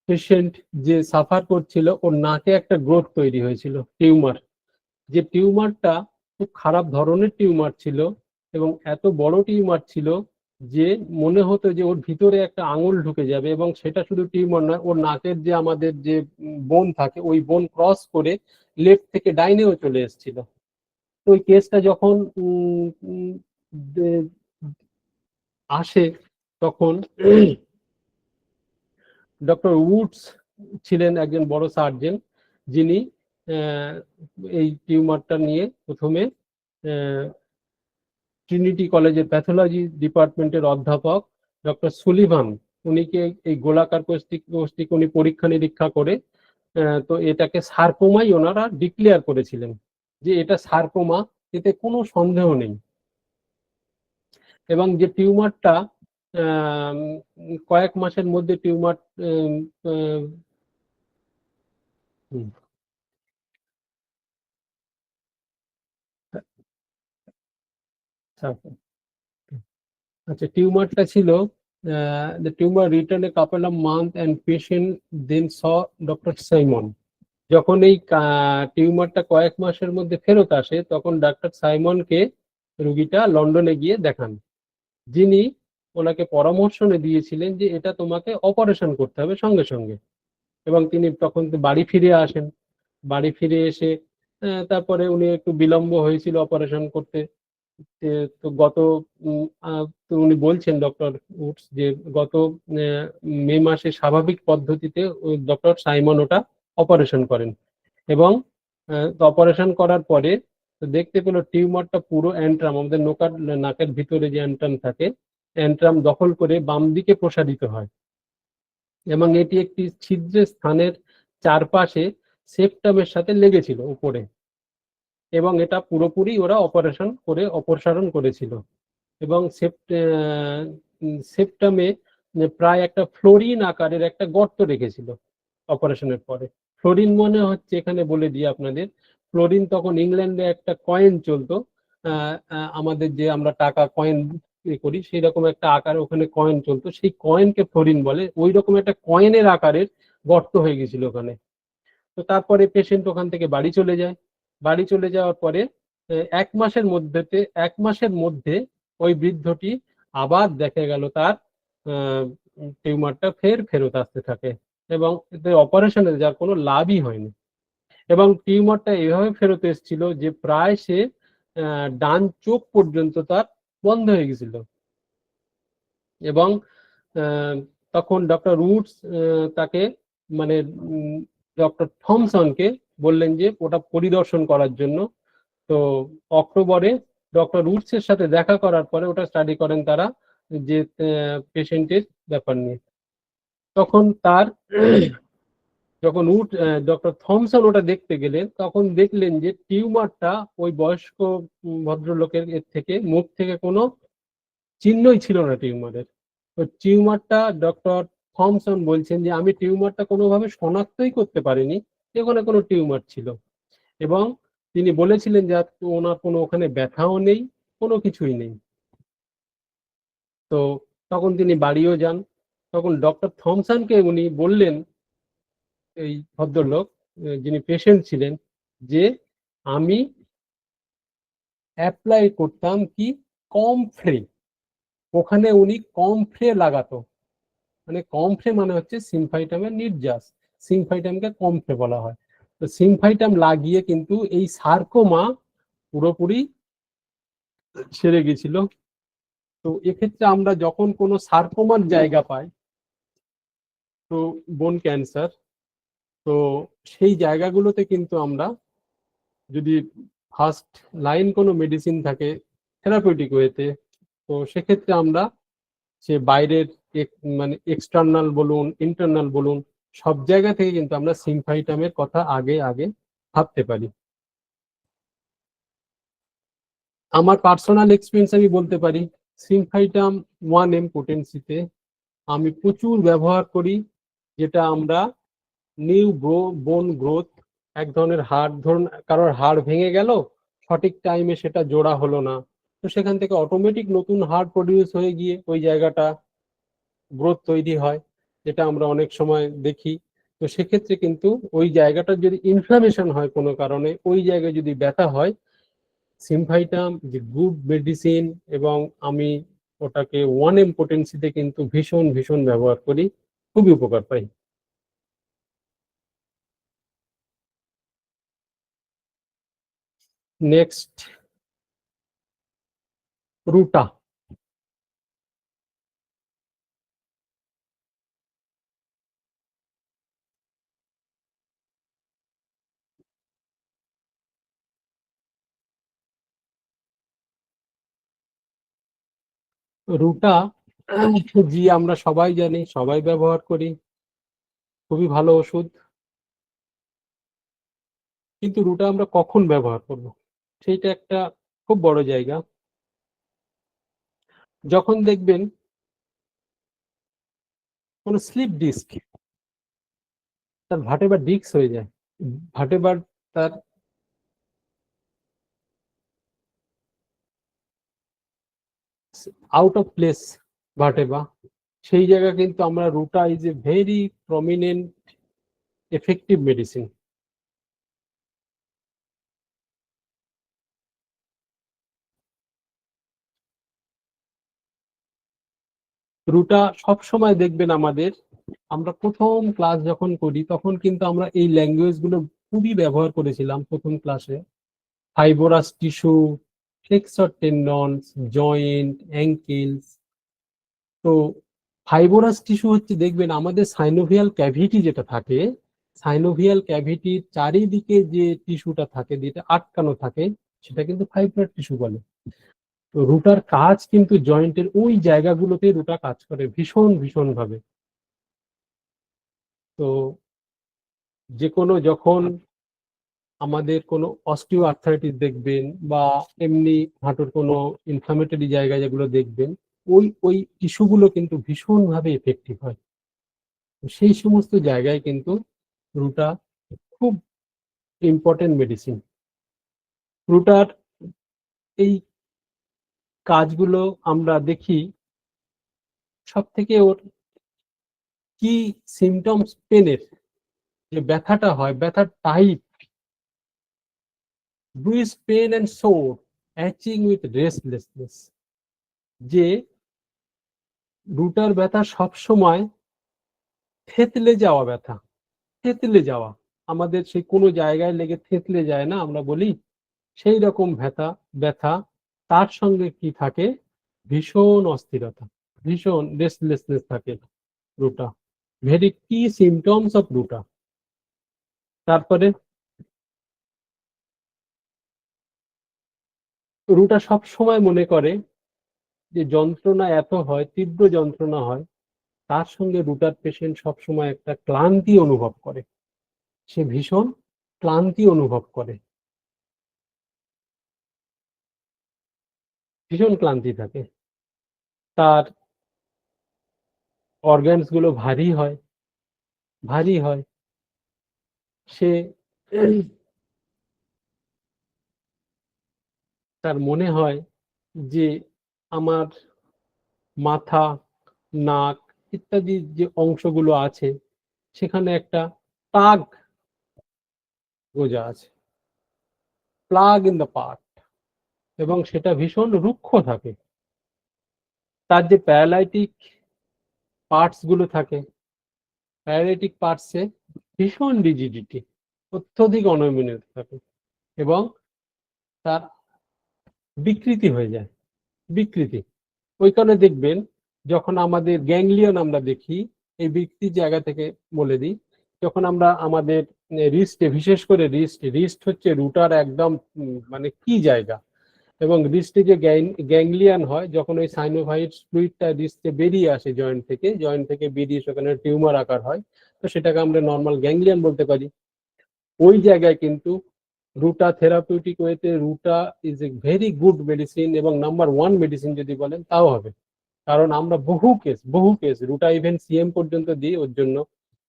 পেশেন্ট যে সাফার করছিল, ওর নাকে একটা গ্রোথ তৈরি হয়েছিল, টিউমার। যে টিউমারটা খুব খারাপ ধরনের টিউমার ছিল, এবং এত বড় টিউমার ছিল যে মনে হতো যে ওর ভিতরে একটা আঙুল ঢুকে যাবে, এবং সেটা শুধু টিউমার নয়, ওর নাকের যে আমাদের যে বোন থাকে, ওই বোন ক্রস করে লেফট থেকে ডাইনেও চলে এসেছিল। তো ওই কেসটা যখন আসে, তখন ডক্টর উডস ছিলেন একজন বড় সার্জন, যিনি এই টিউমারটা নিয়ে প্রথমে ট্রিনিটি কলেজের প্যাথোলজি ডিপার্টমেন্টের অধ্যাপক ডক্টর সুলিভান, উনিকে এই গোলাকার কোষ্ঠিক উনি পরীক্ষা নিরীক্ষা করে তো এটাকে সার্কোমাই ওনারা ডিক্লেয়ার করেছিলেন, যে এটা সার্কোমা, এতে কোনো সন্দেহ নেই। এবং যে টিউমারটা কয়েক মাসের মধ্যে টিউমার আচ্ছা, টিউমারটা ছিল the tumor returned a couple of months and patient then saw doctor Simon. যখন এই টিউমারটা কয়েক মাসের মধ্যে ফেরত আসে, তখন ডাক্তার সাইমনকে রুগীটা লন্ডনে গিয়ে দেখান, যিনি ওনাকে পরামর্শ দিয়েছিলেন যে এটা তোমাকে অপারেশন করতে হবে সঙ্গে সঙ্গে। এবং তিনি তখন বাড়ি ফিরে আসেন। বাড়ি ফিরে এসে তারপরে উনি একটু বিলম্ব হয়েছিল অপারেশন করতে। তো তো উনি বলছেন ডক্টর উডস যে গত মে মাসে স্বাভাবিক পদ্ধতিতে ডক্টর সাইমন ওটা অপারেশন করেন, এবং অপারেশন করার পরে দেখতে পেল টিউমারটা পুরো অ্যান্ট্রাম, আমাদের নাকের ভিতরে যে অ্যান্ট্রাম থাকে, অ্যান্ট্রাম দখল করে বাম দিকে প্রসারিত হয়, এবং এটি একটি ছিদ্রের স্থানের চারপাশে সেপ্টামের সাথে লেগেছিল উপরে, এবং এটা পুরোপুরি ওরা অপারেশন করে অপসারণ করেছিল। এবং সেপ্টামে প্রায় একটা ফ্লোরিন আকারের একটা গর্ত রেখেছিল অপারেশনের পরে। ফ্লোরিন মনে হচ্ছে, এখানে বলে দিই আপনাদের, ফ্লোরিন তখন ইংল্যান্ডে একটা কয়েন চলতো, আমাদের যে আমরা টাকা কয়েন করি সেই রকম একটা আকারে ওখানে কয়েন চলতো, সেই কয়েনকে ফ্লোরিন বলে। ওই রকম একটা কয়েনের আকারের গর্ত হয়ে গেছিল ওখানে। তো তারপরে পেশেন্ট ওখান থেকে বাড়ি চলে যায়। বাড়ি চলে যাওয়ার পরে 1 মাসের মধ্যে ওই বৃদ্ধটি আবার দেখা গেল তার টিউমারটা ফেরত আসতে থাকে, এবং এতে অপারেশনের যার কোনো লাভই হয়নি। এবং টিউমারটা এভাবে ফেরত এসেছিল যে প্রায় সে ডান চোখ পর্যন্ত তার বন্ধ হয়ে গেছিল। এবং তখন ডক্টর উডস তাকে, মানে ডক্টর থমসনকে বললেন যে ওটা পরিদর্শন করার জন্য। তো অক্টোবরে ডক্টর উডসের সাথে দেখা করার পরে ওটা স্টাডি করেন তারা, যে পেশেন্টের ব্যাপার নিয়ে। তখন তার যখন ডক্টর থমসন ওটা দেখতে গেলেন, তখন দেখলেন যে টিউমারটা ওই বয়স্ক ভদ্রলোকের এর থেকে মুখ থেকে কোনো চিহ্নই ছিল না টিউমারের। তো টিউমারটা ডক্টর থমসন বলছেন যে আমি টিউমারটা কোনোভাবে শনাক্তই করতে পারিনি, এখানে কোনো টিউমার ছিল। এবং তিনি বলেছিলেন যে ওনার কোনো ওখানে ব্যথাও নেই, কোনো কিছুই নেই। তো তখন তিনি বাড়িও যান। তখন ডক্টর থমসনকে উনি বললেন, এই ভদ্রলোক যিনি পেশেন্ট ছিলেন, যে আমি অ্যাপ্লাই করতাম কি কমফ্রে। ওখানে উনি কমফ্রে লাগাতো, মানে কমফ্রে মানে হচ্ছে সিমফাইটামের নির্যাস, সিমফাইটামকে কমফ্রে বলা হয়। তো সিমফাইটাম লাগিয়ে কিন্তু এই সার্কোমা পুরোপুরি সেরে গেছিল। তো এক্ষেত্রে আমরা যখন কোনো সার্কোমার জায়গা পাই, তো বোন ক্যান্সার, তো সেই জায়গাগুলোতে কিন্তু আমরা যদি ফার্স্ট লাইন কোনো মেডিসিন থাকে থেরাপিউটিক ওয়েতে, তো সেক্ষেত্রে আমরা সে বাইরের মানে এক্সটার্নাল বলুন ইন্টারনাল বলুন, সব জায়গা থেকে কিন্তু আমরা সিমফাইটামের কথা আগে আগে ভাবতে পারি। আমার পার্সোনাল এক্সপিরিয়েন্স আমি বলতে পারি, সিমফাইটাম 1M পোটেন্সিতে আমি প্রচুর ব্যবহার করি। যেটা আমরা নিউ বোন গ্রোথ, এক ধরনের হাড়, ধরুন কারোর হাড় ভেঙে গেল, সঠিক টাইমে সেটা জোড়া হলো না, তো সেখান থেকে অটোমেটিক নতুন হাড় প্রডিউস হয়ে গিয়ে ওই জায়গাটা গ্রোথ তৈরি হয়, যেটা আমরা অনেক সময় দেখি। তো সেক্ষেত্রে কিন্তু ওই জায়গাটার যদি ইনফ্লামেশন হয় কোনো কারণে, ওই জায়গায় যদি ব্যথা হয়, সিমফাইটাম যে গুড মেডিসিন, এবং আমি ওটাকে 1M পোটেন্সিতে কিন্তু ভীষণ ভীষণ ব্যবহার করি, খুবই উপকার পাই। নেক্সট, রুটা। রুটা জি আমরা সবাই জানি, সবাই ব্যবহার করি, খুবই ভালো ওষুধ। কিন্তু রুটা আমরা কখন ব্যবহার করব, সেইটা একটা খুব বড় জায়গা। যখন দেখবেন কোন স্লিপ ডিস্ক, তার ভার্টেব্রার ডিস্ক হয়ে যায়, ভার্টেব্রার তার আউট অফ প্লেস ভার্টেব্রা, সেই জায়গা কিন্তু আমরা ruta is a very prominent effective medicine. Ruta সব সময় দেখবেন আমাদের, আমরা প্রথম ক্লাস যখন করি তখন কিন্তু আমরা এই ল্যাঙ্গুয়েজ গুলো খুবই ব্যবহার করেছিলাম প্রথম ক্লাসে। ফাইবোরাস টিস্যু, ফ্লেক্সর টেন্ডনস, জয়েন্ট, অ্যাঙ্কেলস। তো ফাইবোরাস টিস্যু হচ্ছে, দেখবেন আমাদের সাইনোভিয়াল ক্যাভিটি যেটা থাকে, সাইনোভিয়াল ক্যাভিটির চারিদিকে যে টিস্যুটা থাকে, যেটা আটকানো থাকে, সেটা কিন্তু ফাইব্রার টিস্যু বলে। তো রুটার কাজ কিন্তু জয়েন্টের ওই জায়গাগুলোতে রুটা কাজ করে ভীষণ ভীষণ ভাবে। তো যে কোনো যখন আমাদের কোনো অস্টিও আর্থারাইটিস দেখবেন, বা এমনি হাঁটুর কোনো ইনফ্লামেটরি জায়গা যেগুলো দেখবেন, ওই ওই টিস্যুগুলো কিন্তু ভীষণভাবে এফেক্টিভ হয়। সেই সমস্ত জায়গায় কিন্তু রুটা খুব ইম্পর্টেন্ট মেডিসিন। রুটার এই কাজগুলো আমরা দেখি, সব থেকে ওর কি সিমটমস, পেনের যে ব্যথাটা হয়, ব্যথার type, bruise pain and sore, aching with restlessness, যে রুটার ব্যথা সব সময় থেতলে যাওয়া ব্যথা, থেতলে যাওয়া, আমাদের সেই কোনো জায়গায় লেগে থেতলে যায় না আমরা বলি, সেই রকম ব্যথা ব্যথা। তার সঙ্গে কি থাকে, ভীষণ অস্থিরতা, ভীষণ রেস্টলেসনেস থাকে রুটা, ভেরি কি সিমটমস অফ রুটা। তারপরে রুটা সব সময় মনে করে যে যন্ত্রণা এত হয়, তীব্র যন্ত্রণা হয়, তার সঙ্গে রুটার পেশেন্ট সবসময় একটা ক্লান্তি অনুভব করে, সে ভীষণ ক্লান্তি অনুভব করে, ভীষণ ক্লান্তি থাকে, তার অর্গানস গুলো ভারী হয়, ভারী হয়, সে তার মনে হয় যে আমার মাথা, নাক ইত্যাদি যে অংশগুলো আছে সেখানে একটা টাগ গোজা আছে, প্লাগ ইন দ্য পার্ট, এবং সেটা ভীষণ রুক্ষ থাকে। তার যে প্যারালাইটিক পার্টস গুলো থাকে, প্যারালাইটিক পার্টসে ভীষণ রিজিডিটি, অত্যধিক অনমনীয়তা থাকে এবং তার বিকৃতি হয়ে যায়, বিকৃতি। ওই কারণে দেখবেন যখন আমাদের গ্যাংলিয়ন আমরা দেখি, এই বিকৃতির জায়গা থেকে বলে দিই, যখন আমরা আমাদের রিস্টে, বিশেষ করে রিস্ট হচ্ছে রুটার একদম মানে কি জায়গা, এবং রিস্টে যে গ্যাংলিয়ান হয়, যখন ওই সাইনোভাইড ফ্লুইডটা রিস্টে বেরিয়ে আসে জয়েন্ট থেকে বেরিয়ে সেখানে টিউমার আকার হয়, তো সেটাকে আমরা নর্মাল গ্যাংলিয়ান বলতে পারি। ওই জায়গায় কিন্তু রুটা থেরাপিউটিক ওয়েতে ruta is a very good medicine, এবং নাম্বার 1 মেডিসিন যদি বলেন তাও হবে। কারণ আমরা বহু কেস রুটা ইভেন সিএম পর্যন্ত দিই ওর জন্য,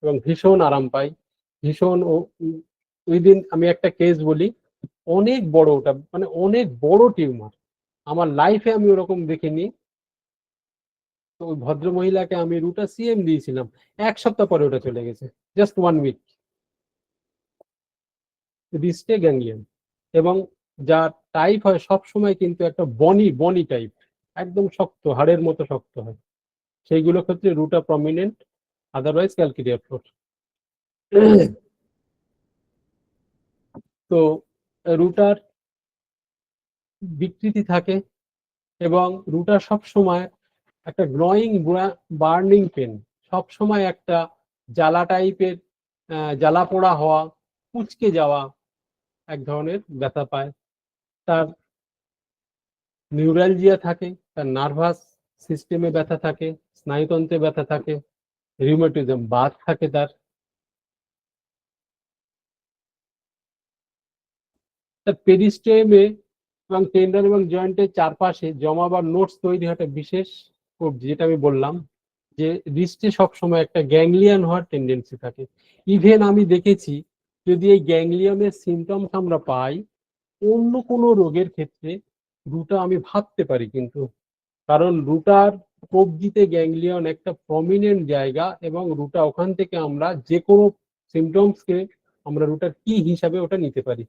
এবং ভীষণ আরাম পাই, ভীষণ। উইদিন, আমি একটা কেস বলি, অনেক বড়, ওটা মানে অনেক বড় টিউমার, আমার লাইফে আমি ওরকম দেখিনি। তো ওই ভদ্র মহিলাকে আমি রুটা সিএম দিয়েছিলাম, 1 সপ্তাহ পরে ওটা চলে গেছে, জাস্ট 1 উইক। রিস্টে গ্যাংলিয়ন, এবং যা টাইপ হয় সব সময় কিন্তু একটা বনি টাইপ, একদম শক্ত, হাড়ের মতো শক্ত হয়, সেইগুলো ক্ষেত্রে রুটা প্রমিনেন্ট, আদারওয়াইজ ক্যালকেরিয়া ফ্লোর। তো রুটার বিকৃতি থাকে, এবং রুটার সব সময় একটা গ্নোয়িং বার্নিং পেন, সব সময় একটা জ্বালা টাইপের, জ্বালা পোড়া হওয়া, কুচকে যাওয়া এক ধরনের ব্যথা পায়। তার নিউরালজিয়া থাকে, তার নার্ভাস সিস্টেমে ব্যথা থাকে, স্নায়ুতন্ত্রে ব্যথা থাকে, রিউমেটিজম বাত থাকে তার পেরিস্টেমে এবং টেন্ডন এবং জয়েন্টের চারপাশে জমা বা নোটস তৈরি হয় একটা বিশেষ কব্জি, যেটা আমি বললাম যে রিস্টে সবসময় একটা গ্যাংলিয়ন হওয়ার টেন্ডেন্সি থাকে। ইভেন আমি দেখেছি যদি এই গ্যাংলিয়নের সিমটমস আমরা পাই অন্য কোনো রোগের ক্ষেত্রে, রুটা আমি ভাবতে পারি কিন্তু, কারণ রুটার কবজিতে গ্যাংলিয়ন একটা প্রমিনেন্ট জায়গা, এবং রুটা ওখান থেকে আমরা যে কোনো সিমটমসকে আমরা রুটার কি হিসাবে ওটা নিতে পারি।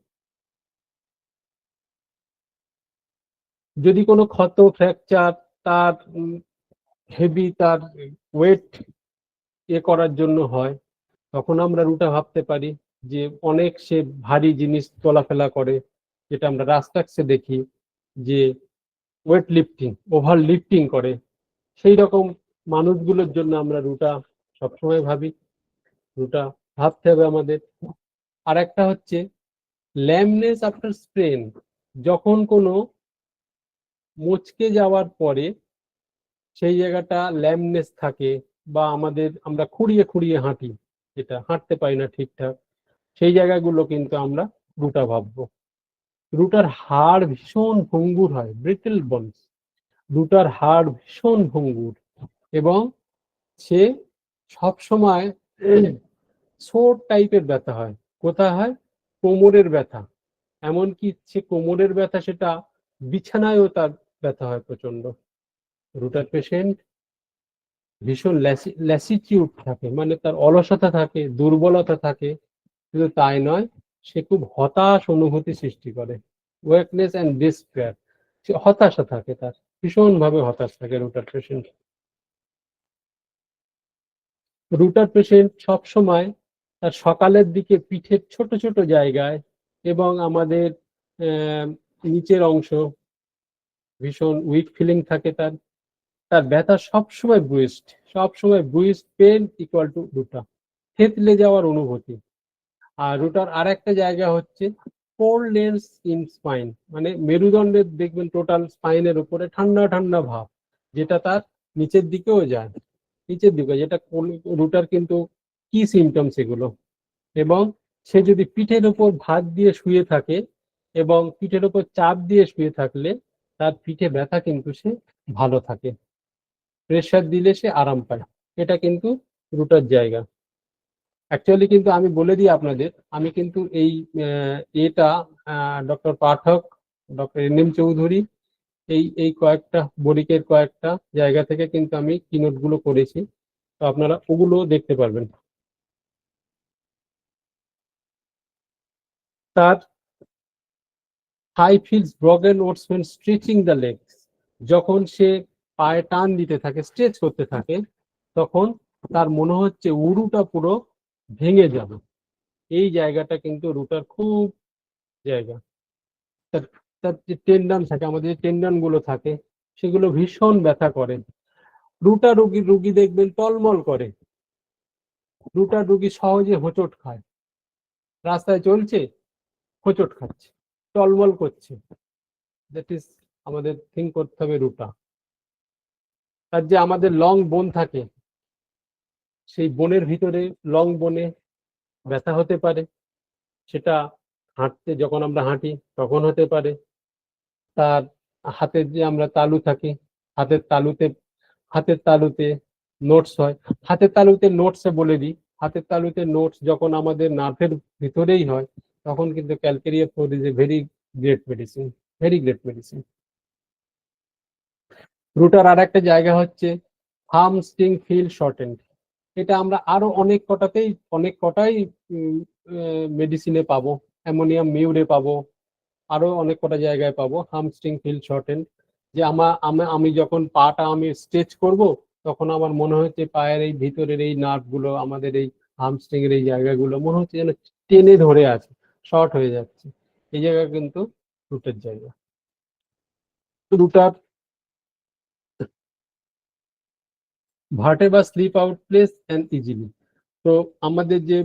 যদি কোনো ক্ষত, ফ্র্যাকচার, তার হেভি, তার ওয়েট করার জন্য হয়, তখন আমরা রুটা ভাবতে পারি যে অনেক সে ভারী জিনিস চলাফেরা করে, যেটা আমরা রাস্তাক্সে দেখি যে ওয়েট লিফটিং, ওভার লিফটিং করে, সেই রকম মানুষগুলোর জন্য আমরা রুটা সবসময় ভাবি, রুটা ভাবতে হবে আমাদের। আর একটা হচ্ছে ল্যামনেস আফটার স্প্রেন, যখন কোনো মুচকে যাওয়ার পরে সেই জায়গাটা ল্যামনেস থাকে, বা আমরা খুঁড়িয়ে খুঁড়িয়ে হাঁটি, যেটা হাঁটতে পারি না ঠিকঠাক, সেই জায়গাগুলো কিন্তু আমরা রুটা ভাববো। রুটার হাড় ভীষণ ভঙ্গুর হয়, ব্রিটল বোনস, রুটার হাড় ভীষণ ভঙ্গুর, এবং সে সব সময় সোর টাইপের ব্যথা হয়। কোথায় হয়? কোমরের ব্যথা, এমনকি সে কোমরের ব্যথা সেটা বিছানায়ও তার ব্যথা হয় প্রচন্ড। রুটার পেশেন্ট ভীষণ ল্যাসিটিউড থাকে, মানে তার অলসতা থাকে, দুর্বলতা থাকে, শুধু তাই নয়, সে খুব হতাশ অনুভূতি সৃষ্টি করে, ওয়েকনেস অ্যান্ড ডিসপেয়ার, সে হতাশা থাকে, তার ভীষণ ভাবে হতাশ থাকে রুটার পেশেন্ট। রুটার পেশেন্ট সব সময় তার সকালের দিকে পিঠের ছোট ছোট জায়গায় এবং আমাদের নিচের অংশ ভীষণ উইক ফিলিং থাকে, তার তার ব্যথা সবসময় ব্রুইস্ট পেন ইকুয়াল টু রুটা, থেতলে যাওয়ার অনুভূতি। আর রুটার আর একটা জায়গা হচ্ছে কোল্ড লেন্স ইন স্পাইন, মানে মেরুদণ্ডের দেখবেন টোটাল স্পাইনের উপরে ঠান্ডা ঠান্ডা ভাব, যেটা তার নিচের দিকেও যায়, নিচের দিকে, যেটা রুটার কিন্তু কি সিমটমস এগুলো। এবং সে যদি পিঠের উপর ভাত দিয়ে শুয়ে থাকে এবং পিঠের উপর চাপ দিয়ে শুয়ে থাকলে তার পিঠে ব্যথা কিন্তু সে ভালো থাকে, প্রেসার দিলে সে আরাম পায়, এটা কিন্তু রুটার জায়গা। অ্যাকচুয়ালি কিন্তু আমি বলে দিই আপনাদের, আমি কিন্তু এই এটা ডক্টর পাঠক ডক্টর NM চৌধুরী এই কয়েকটা বণিকের কয়েকটা জায়গা থেকে কিন্তু আমি কিনোট গুলো করেছি, তো আপনারা ওগুলো দেখতে পারবেন। তার হাই ফিলস ব্রগেন ওটস when স্ট্রেচিং দ্য লেগস, যখন সে পায়ে টান দিতে থাকে, স্ট্রেচ করতে থাকে, তখন তার মনে হচ্ছে উরুটা পুরো ভেঙে যাবে। এই জায়গাটা কিন্তু রুটার খুব জায়গা। তার তার যে টেন্ডন থাকে, আমাদের যে টেন্ডন গুলো থাকে, সেগুলো ভীষণ ব্যথা করে। রুটার রুগী দেখবেন টলমল করে, রুটার রুগী সহজে হোঁচট খায়, রাস্তায় চলছে হোঁচট খাচ্ছে, টলমল করছে। দ্যাট ইজ আমাদের থিঙ্ক করতে হবে রুটা। তার যে আমাদের লং বোন থাকে, সেই বোনের ভিতরে লং বোনে ব্যথা হতে পারে, সেটা হাঁটতে যখন আমরা হাঁটি তখন হতে পারে। তার হাতের যে আমরা তালু থাকি, হাতের তালুতে নোটস হয়। হাতের তালুতে নোটসে বলে দিই, হাতের তালুতে নোটস যখন আমাদের নার্ভের ভিতরেই হয়, তখন কিন্তু calcarea fluor is a very great medicine, very great medicine. রুটার আর একটা জায়গা হচ্ছে হামস্ট্রিং ফিল শর্টেন্ড। এটা আমরা আরো অনেক কটাই মেডিসিনে পাবো, অ্যামোনিয়াম মিউরে পাবো, আরো অনেক কটা জায়গায় পাবো হামস্ট্রিং ফিল শর্টেন্ড। যে আমি যখন পাটা আমি স্ট্রেচ করব, তখন আমার মনে হচ্ছে পায়ের এই ভিতরের এই নার্ভ গুলো, আমাদের এই হামস্ট্রিং এর এই জায়গাগুলো মনে হচ্ছে যেন টেনে ধরে আছে, শর্ট হয়ে যাচ্ছে। এই জায়গা কিন্তু রুটের জায়গা। রুটার vertebra slip out place and easily. তো আমাদের যে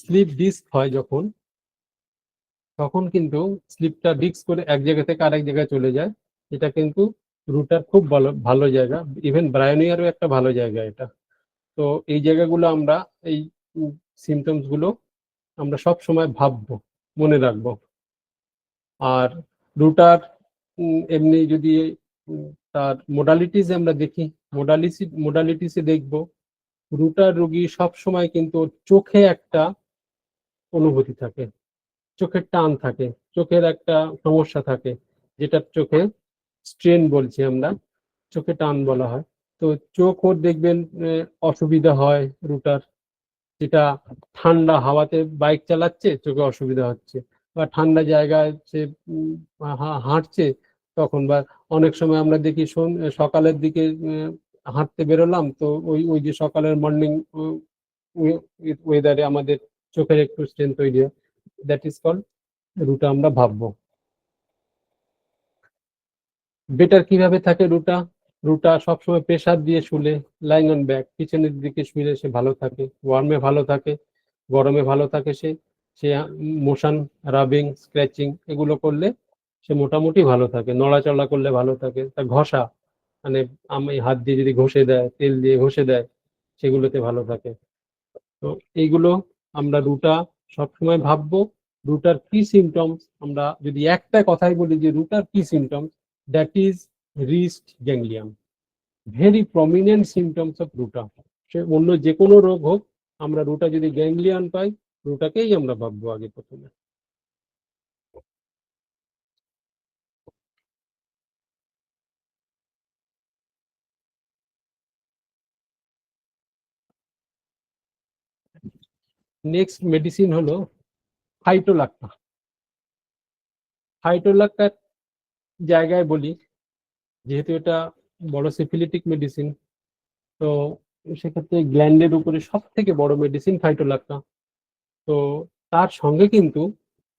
স্লিপ ডিস্ক হয় যখন, তখন কিন্তু স্লিপটা ডিস্ক করে এক জায়গা থেকে আরেক জায়গায় চলে যায়। এটা কিন্তু রুটার খুব ভালো ভালো জায়গা, ইভেন ব্রায়োনিয়ারও একটা ভালো জায়গা এটা। তো এই জায়গাগুলো আমরা, এই সিমটমস গুলো আমরা সব সময় ভাববো, মনে রাখবো। আর রুটার এমনি যদি তার মোডালিটিস আমরা দেখি, মোডালিটিসে দেখবো রুটার রোগী সব সময় কিন্তু চোখে একটা অনুভূতি থাকে, চোখের টান থাকে, চোখের একটা সমস্যা থাকে, যেটা চোখে স্ট্রেন বলছি আমরা, চোখে টান বলা হয়। তো চোখ ওর দেখবেন অসুবিধা হয় রুটার, যেটা ঠান্ডা হাওয়াতে বাইক চালাচ্ছে চোখে অসুবিধা হচ্ছে, বা ঠান্ডা জায়গায় সে হাঁটছে তখন, বা অনেক সময় আমরা দেখি সকালের দিকে হাঁটতে বেরোলাম, তো ওই যে সকালের মর্নিং ওয়েদারে আমাদের চোখের একটু স্ট্রেন তৈরি হয়, দ্যাট ইজ কল্ড রুটা। আমরা ভাববো বেটার কিভাবে থাকে রুটা। রুটা সবসময় প্রেসার দিয়ে শুলে, লাইং অন ব্যাক, পিছনের দিকে শুলে সে ভালো থাকে, ওয়ার্মে ভালো থাকে, গরমে ভালো থাকে। সে মোশন, রাবিং, স্ক্র্যাচিং এগুলো করলে সে মোটামুটি ভালো থাকে, নড়াচড়া করলে ভালো থাকে। তা ঘষা, মানে আমি হাত দিয়ে যদি ঘষে দেয়, তেল দিয়ে ঘষে দেয়, সেগুলোতে ভালো থাকে। তো এইগুলো আমরা রুটা সবসময় ভাববো। রুটার কি সিমটমস, আমরা যদি একটা কথাই বলি যে রুটার কি symptoms, that is wrist ganglion, very prominent symptoms of ruta. সে অন্য যে কোনো রোগ হোক, আমরা রুটা যদি গ্যাংলিয়ন পাই, রুটাকেই আমরা ভাববো আগে প্রথমে। নেক্সট মেডিসিন হলো ফাইটোলাক্কা। ফাইটোলাক্কার জায়গায় বলি, যেহেতু এটা বড় সিফিলিটিক মেডিসিন, তো সেক্ষেত্রে গ্ল্যান্ডের উপরে সব থেকে বড় মেডিসিন ফাইটোলাক্কা। তো তার সঙ্গে কিন্তু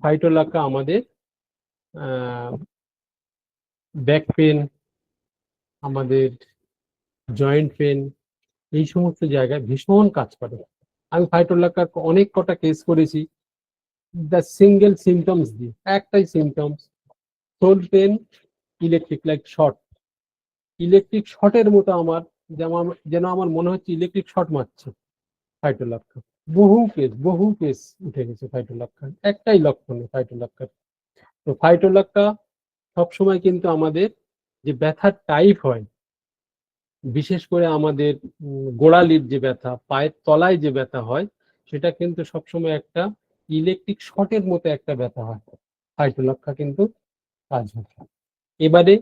ফাইটোলাক্কা আমাদের ব্যাক পেন, আমাদের জয়েন্ট পেন, এই সমস্ত জায়গায় ভীষণ কাজ করে। আমি ফাইটোলাক্কার অনেক কটা কেস করেছি, দ্য সিঙ্গেল সিমটমস দিয়ে, একটাই symptoms, sole pain, electric like short, electric শর্টের মতো আমার, যেন আমার মনে হচ্ছে ইলেকট্রিক শর্ট মারছে। ফাইটোলাক্কা বহু কেস উঠে গেছে ফাইটোলাক্কা, একটাই লক্ষণ ফাইটোলাক্কার। তো ফাইটোলাক্কা সবসময় কিন্তু আমাদের যে ব্যথার টাইপ হয়, বিশেষ করে আমাদের গোড়ালির যে ব্যথা, পায়ের তলায় যে ব্যথা হয়, সেটা কিন্তু সবসময় একটা ইলেকট্রিক শর্টের মতো একটা ব্যথা হয়। ফাইটোলাক্কা কিন্তু কাজ হয়। এবারে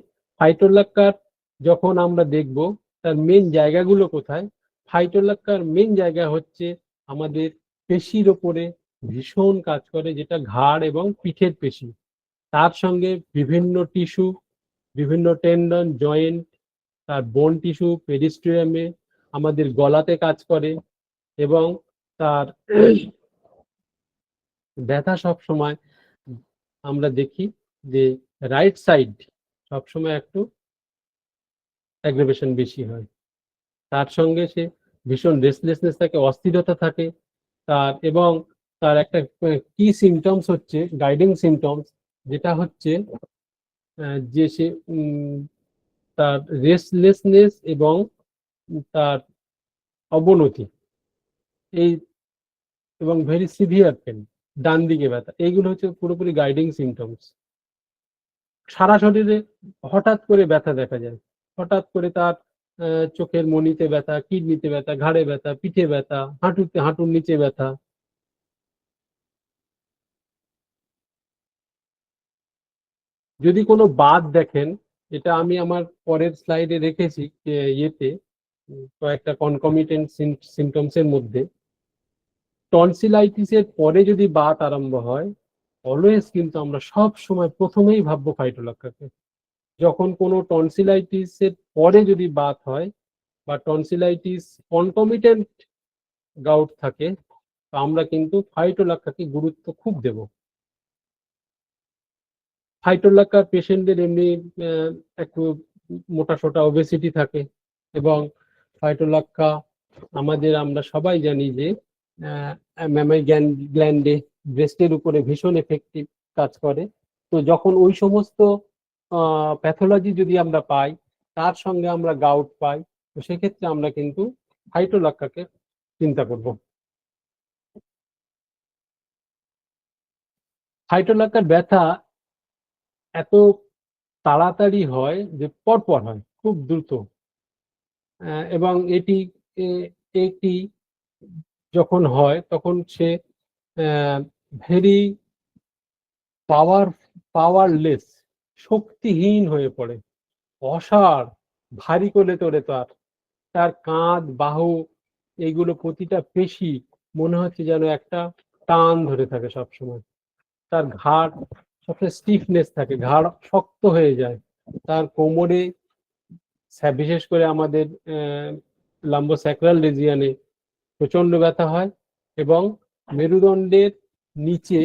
ফাইটোলাক্কার যখন আমরা দেখব তার মেন জায়গাগুলো কোথায়, ফাইটোলাক্কার মেন জায়গা হচ্ছে আমাদের পেশির ওপরে ভীষণ কাজ করে, যেটা ঘাড় এবং পিঠের পেশি। তার সঙ্গে বিভিন্ন টিস্যু, বিভিন্ন টেন্ডন, জয়েন্ট, তার বোন টিস্যু, পেরিস্ট্রিয়ামে, আমাদের গলাতে কাজ করে এবং তার ব্যথা সব সময় আমরা দেখি যে রাইট সাইড সবসময় একটু অ্যাগ্রেভেশন বেশি হয়। তার সঙ্গে সে ভীষণ রেস্টলেসনেস থাকে, অস্থিরতা থাকে তার, এবং তার একটা কি সিমটমস হচ্ছে, গাইডিং সিমটমস, যেটা হচ্ছে যে সে তার রেস্টলেসনেস এবং তার অবনতি, এই এবং ভেরি সিভিয়ার পেন, ডান দিকে ব্যথা, এইগুলো হচ্ছে পুরোপুরি গাইডিং সিমটমস। সারা শরীরে হঠাৎ করে ব্যথা দেখা যায়, হঠাৎ করে তার চোখের মণিতে ব্যথা, কিডনিতে ব্যথা, ঘাড়ে ব্যথা, পিঠে ব্যথা, হাঁটুর নিচে ব্যথা। যদি কোনো বাত দেখেন, এটা আমি আমার পরের স্লাইডে রেখেছি ইয়েতে, কয়েকটা কনকমিটেন্ট সিমটমস এর মধ্যে টনসিলাইটিসের পরে যদি বাত আরম্ভ হয়, অলওয়েজ কিন্তু আমরা সব সময় প্রথমেই ভাববো ফাইটোলাক্কাকে। যখন কোনো টনসিলাইটিসের পরে যদি বাত হয় বা টনসিলাইটিস কনকমিটেন্ট গাউট থাকে, তো আমরা কিন্তু ফাইটোলাক্কাকে গুরুত্ব খুব দেব। ফাইটোলাক্কার পেশেন্টদের এমনি একটু মোটাসোটা ওবেসিটি থাকে, এবং ফাইটোলাক্কা আমাদের, আমরা সবাই জানি যে ম্যামাই গ্ল্যান্ডে, ব্রেস্টের উপরে ভীষণ এফেক্টিভ কাজ করে। তো যখন ওই সমস্ত প্যাথোলজি যদি আমরা পাই, তার সঙ্গে আমরা গাউট পাই, তো সেক্ষেত্রে আমরা কিন্তু ফাইটোলাক্কাকে চিন্তা করব। ফাইটোলাক্কার ব্যথা এত তাড়াতাড়ি হয় যে পরপর হয়, খুব দ্রুত, এবং এটি যখন হয় তখন সে ভেরি পাওয়ারলেস, শক্তিহীন হয়ে পড়ে, অসাড়, ভারী করে তোলে তার কাঁধ, বাহু, এইগুলো প্রতিটা পেশি মনে হচ্ছে যেন একটা টান ধরে থাকে সবসময়। তার ঘাড় সবসময় স্টিফনেস থাকে, ঘাড় শক্ত হয়ে যায়। তার কোমরে, বিশেষ করে আমাদের লাম্বোস্যাক্রাল রিজিয়নে প্রচন্ড ব্যথা হয়, এবং মেরুদণ্ডের নিচে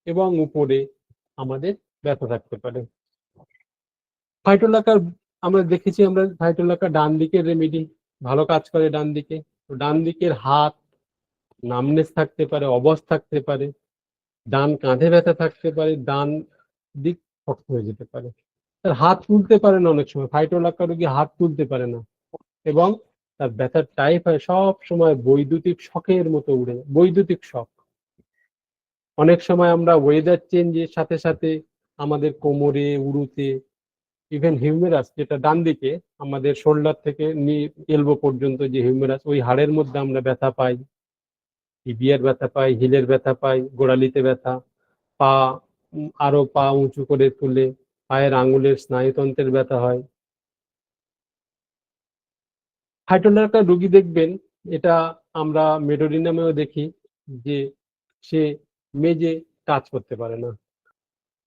এবং উপরে আমাদের ব্যথা থাকতে পারে। ফাইটোলাক্কার আমরা দেখেছি, আমরা ফাইটোলাক্কার ডান দিকের রেমেডি ভালো কাজ করে, ডান দিকে। ডান দিকের হাত নামনেস থাকতে পারে, অবশ থাকতে পারে, ডান কাঁধে ব্যথা থাকতে পারে, ডান দিক শক্ত হয়ে যেতে পারে, তার হাত তুলতে পারে না, অনেক সময় ফাইটোলাক্কা রোগী হাত তুলতে পারে না, এবং তার ব্যথার টাইপ হয় সব সময় বৈদ্যুতিক শকের মতো উড়ে, বৈদ্যুতিক শক। অনেক সময় আমরা ওয়েদার চেঞ্জের সাথে সাথে আমাদের কোমরে, উরুতে, ইভেন হিউমেরাস, যেটা ডান দিকে আমাদের শোল্ডার থেকে এলবো পর্যন্ত যে হিউমেরাস, ওই হাড়ের মধ্যে আমরা ব্যথা পাই, টিবিয়ার ব্যথা পাই, হিলের ব্যথা পাই, গোড়ালিতে ব্যথা, পা আরো পা উঁচু করে তুলে পায়ের আঙুলের স্নায়ুতন্ত্রের ব্যথা হয়। ফাইটোলাক্কার রোগী দেখবেন, এটা আমরা মেডোরিনামেও দেখি, যে সে মেজে কাজ করতে পারে না।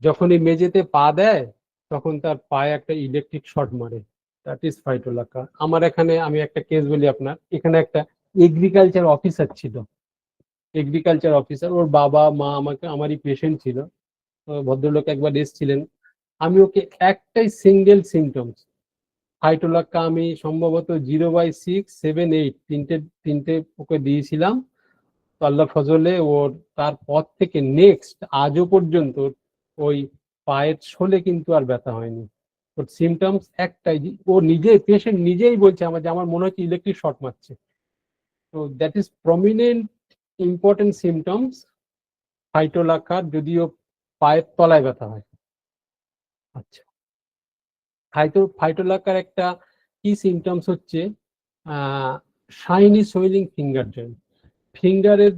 যখনই মেঝেতে পা দেয় তখন তার পায়ে একটা ইলেকট্রিক শর্ট মারে, দ্যাট ইজ ফাইটোলাক্কা। আমার এখানে, আমি একটা কেস বলি আপনার, এখানে একটা এগ্রিকালচার অফিসার ছিল, এগ্রিকালচার অফিসার, ওর বাবা মা আমারই পেশেন্ট ছিল। ভদ্রলোক একবার এসেছিলেন, আমি ওকে একটাই সিঙ্গেল সিমটমস ফাইটোলাক্কা, আমি সম্ভবত 0/6, 7, 8 তিনটে ওকে দিয়েছিলাম। তো আল্লাহ ফজলে ওর তারপর থেকে নেক্সট আজও পর্যন্ত ওই পায়ের শোলে কিন্তু আর ব্যথা হয়নি। ওর সিমটমস একটাই, ও নিজে, পেশেন্ট নিজেই বলছে আমার, যে আমার মনে হচ্ছে ইলেকট্রিক শর্ট মারছে। তো that is prominent important symptoms ফাইটোলাক্কার, যদিও পায়ের তলায় ব্যথা হয়। আচ্ছা, ফাইটোলাক্কার একটা কি সিমটমস হচ্ছে শাইনি সোয়েলিং ফিঙ্গার জয়েন্ট। ফিঙ্গারের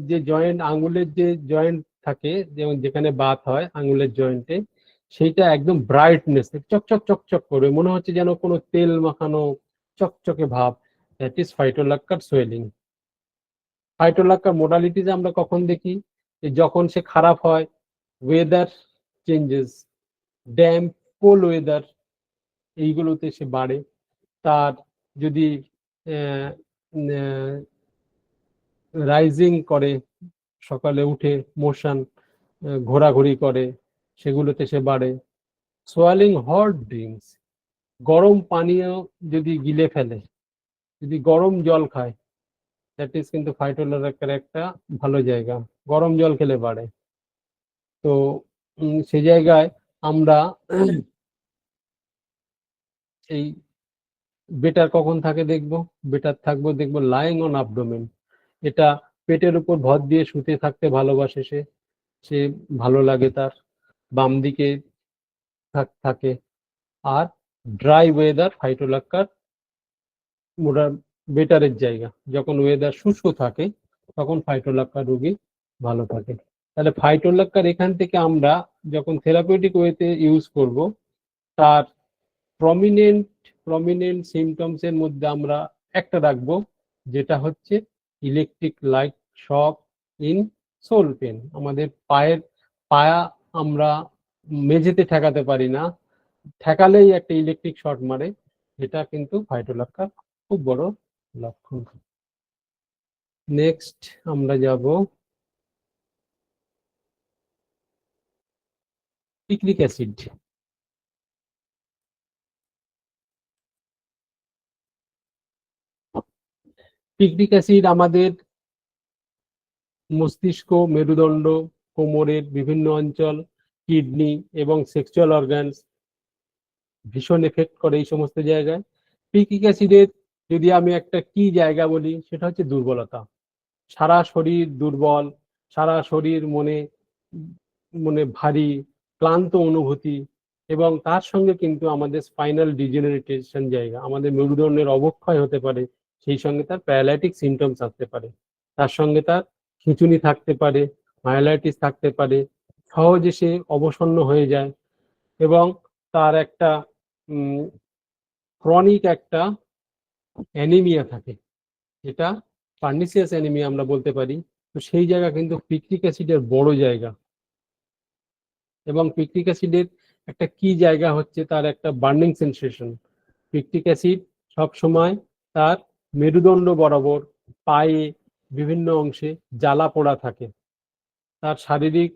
যে জয়েন্ট, আঙ্গুলের যে জয়েন্ট থাকে, যেমন যেখানে বাত হয় আঙ্গুলের জয়েন্টে, সেইটা একদম ব্রাইটনেস চকচক চকচক করে মনে হচ্ছে যেন কোনো তেল মাখানো চকচকে ভাব, দ্যাট ইজ ফাইটোলাক্কার সোয়েলিং। ফাইটোলাক্কার মোডালিটিজ আমরা কখন দেখি? যে যখন সে খারাপ হয়, weather changes, damp cold weather, এইগুলোতে সে বাড়ে। তার যদি রাইজিং করে, সকালে উঠে মোশন ঘোরাঘুরি করে, সেগুলোতে সে বাড়ে। সোয়ালিং হট ড্রিঙ্কস, গরম পানীয় যদি গিলে ফেলে, যদি গরম জল খায়, দ্যাট ইজ কিন্তু ফাইটোলাক্কার একটা ভালো জায়গা। গরম জল খেলে বাড়ে। তো সে জায়গায় আমরা এই বেটার কখন থাকে দেখবো, বেটার থাকবো দেখবো লাইং অন abdomen। এটা পেটের উপর ভর দিয়ে শুতে থাকতে ভালোবাসে সে, সে ভালো লাগে তার, বাম দিকে থাকে। আর ড্রাই ওয়েদার ফাইটোলাক্কার বেটারের জায়গা। যখন ওয়েদার শুষ্ক থাকে তখন ফাইটোলাক্কার রোগী ভালো থাকে। তাহলে ফাইটোলাক্কার এখান থেকে আমরা যখন থেরাপিউটিক ওয়েতে ইউজ করব, তার প্রমিনেন্ট সিমটমস এর মধ্যে আমরা একটা রাখবো, যেটা হচ্ছে electric light shock in sole pain. আমাদের পায়া আমরা মেঝেতে ঠেকাতে পারি না, ঠেকালেই একটা ইলেকট্রিক শর্ট মারে। এটা কিন্তু ফাইটোলাক্কার খুব বড় লক্ষণ। নেক্সট আমরা যাব পিক্রিক অ্যাসিড। পিক্রিক অ্যাসিড আমাদের মস্তিষ্ক, মেরুদণ্ড, কোমরের বিভিন্ন অঞ্চল, কিডনি এবং সেক্সুয়াল অর্গানস ভীষণ এফেক্ট করে এই সমস্ত জায়গায়। পিক্রিক অ্যাসিডের যদি আমি একটা কি জায়গা বলি, সেটা হচ্ছে দুর্বলতা। সারা শরীর দুর্বল, সারা শরীর মনে মনে ভারী ক্লান্ত অনুভূতি, এবং তার সঙ্গে কিন্তু আমাদের স্পাইনাল ডিজেনারেটেশন জায়গা, আমাদের মেরুদণ্ডের অবক্ষয় হতে পারে। সেই সঙ্গে তার প্যারালাইটিক সিমটমস আসতে পারে, তার সঙ্গে তার খিঁচুনি থাকতে পারে, মায়োলাইটিস থাকতে পারে, সহজে সে অবসন্ন হয়ে যায়, এবং তার একটা ক্রনিক একটা অ্যানিমিয়া থাকে, যেটা পার্নিসিয়াস অ্যানিমিয়া আমরা বলতে পারি। তো সেই জায়গা কিন্তু পিক্রিক অ্যাসিডের বড় জায়গা। এবং পিক্রিক অ্যাসিডের একটা কি জায়গা হচ্ছে তার একটা বার্নিং সেন্সেশন। পিক্রিক অ্যাসিড সবসময় তার মেরুদণ্ড বরাবর, পায়ে, বিভিন্ন অংশে জ্বালা পোড়া থাকে। তার শারীরিক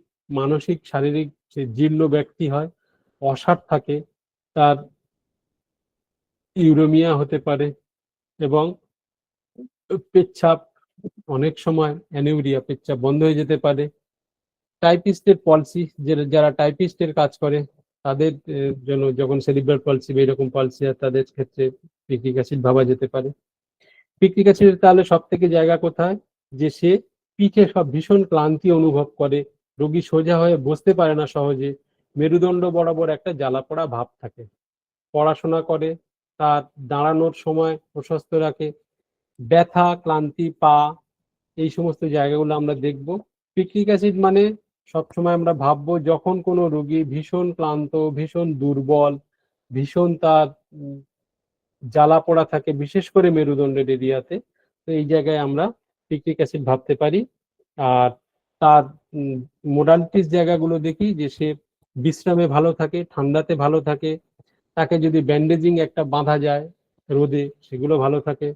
সে জীর্ণ ব্যক্তি হয়, অসাড় থাকে, তার ইউরেমিয়া হতে পারে, এবং পেচ্ছাপ অনেক সময় অ্যানিউরিয়া, পেচ্ছাপ বন্ধ হয়ে যেতে পারে। টাইপিস্টের পলসি, যারা টাইপিস্টের কাজ করে তাদের জন্য, যখন সেরিব্রাল পলসি বা এরকম পলসি হয়, তাদের ক্ষেত্রে পিক্রিক অ্যাসিড ভাবা যেতে পারে। পিক্রিক অ্যাসিডের তাহলে সব থেকে জায়গা কোথায়? যে সে পিঠে সব ভীষণ ক্লান্তি অনুভব করে, রোগী সোজা হয়ে বসতে পারে না সহজে, মেরুদণ্ড বরাবর একটা জ্বালাপোড়া ভাব থাকে। পড়াশোনা করে, তার দাঁড়ানোর সময় প্রশস্ত রাখে, ব্যথা, ক্লান্তি, পা, এই সমস্ত জায়গাগুলো আমরা দেখব। পিক্রিক অ্যাসিড মানে সবসময় আমরা ভাববো যখন কোনো রোগী ভীষণ ক্লান্ত, ভীষণ দুর্বল, ভীষণ তার জ্বালা পোড়া থাকে, বিশেষ করে মেরুদণ্ডের এরিয়াতে, তো এই জায়গায় আমরা পিক্রিক অ্যাসিড ভাবতে পারি। আর তার মোডালিটিস জায়গাগুলো দেখি, যে সে বিশ্রামে ভালো থাকে, ঠান্ডাতে ভালো থাকে, তাকে যদি ব্যান্ডেজিং একটা বাঁধা যায় রোদে, সেগুলো ভালো থাকে।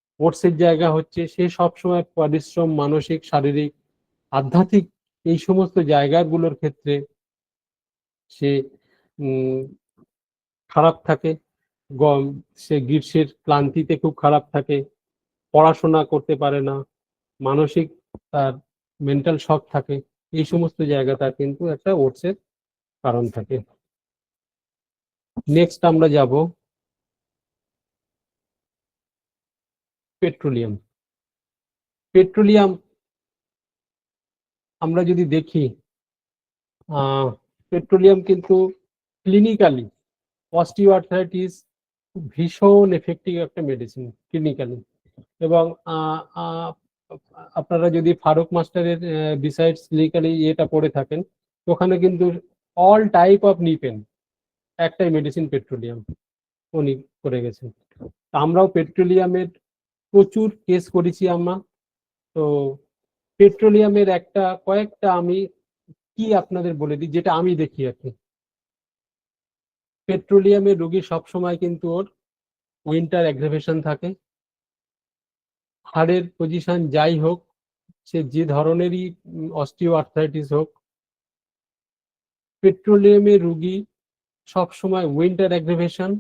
স্পোর্টসের জায়গা হচ্ছে সে সবসময় পরিশ্রম, মানসিক, শারীরিক, আধ্যাত্মিক, এই সমস্ত জায়গাগুলোর ক্ষেত্রে সে খারাপ থাকে। সে গ্রীষ্মের ক্লান্তিতে খুব খারাপ থাকে, পড়াশোনা করতে পারে না, মানসিক তার মেন্টাল শক থাকে। এই সমস্ত জায়গা তার কিন্তু একটা ওটসের কারণ থাকে। নেক্সট আমরা যাব পেট্রোলিয়াম। পেট্রোলিয়াম আমরা যদি দেখি, পেট্রোলিয়াম কিন্তু ক্লিনিক্যালি অস্টিওআর্থ্রাইটিস ভীষণ এফেক্টিভ একটা মেডিসিন ক্লিনিক্যালি। এবং আপনারা যদি ফারুক মাস্টারের বিসাইডস ক্লিনিক্যালি এটা পড়ে থাকেন, ওখানে কিন্তু অল টাইপ অফ নি পেন, একটাই মেডিসিন পেট্রোলিয়াম উনি করে গেছেন। আমরাও পেট্রোলিয়ামের প্রচুর কেস করেছি আমরা। তো পেট্রোলিয়ামের কয়েকটা আমি কি আপনাদের বলে দিই, যেটা আমি দেখি আর কি। পেট্রোলিয়ামের রোগী সবসময় কিন্তু ওর উইন্টার অ্যাগ্রাভেশন থাকে, হাড়ের পজিশন যাই হোক, সে যে ধরনেরই অস্টিও আর্থ্রাইটিস হোক, পেট্রোলিয়ামের রোগী সবসময় উইন্টার অ্যাগ্রাভেশন।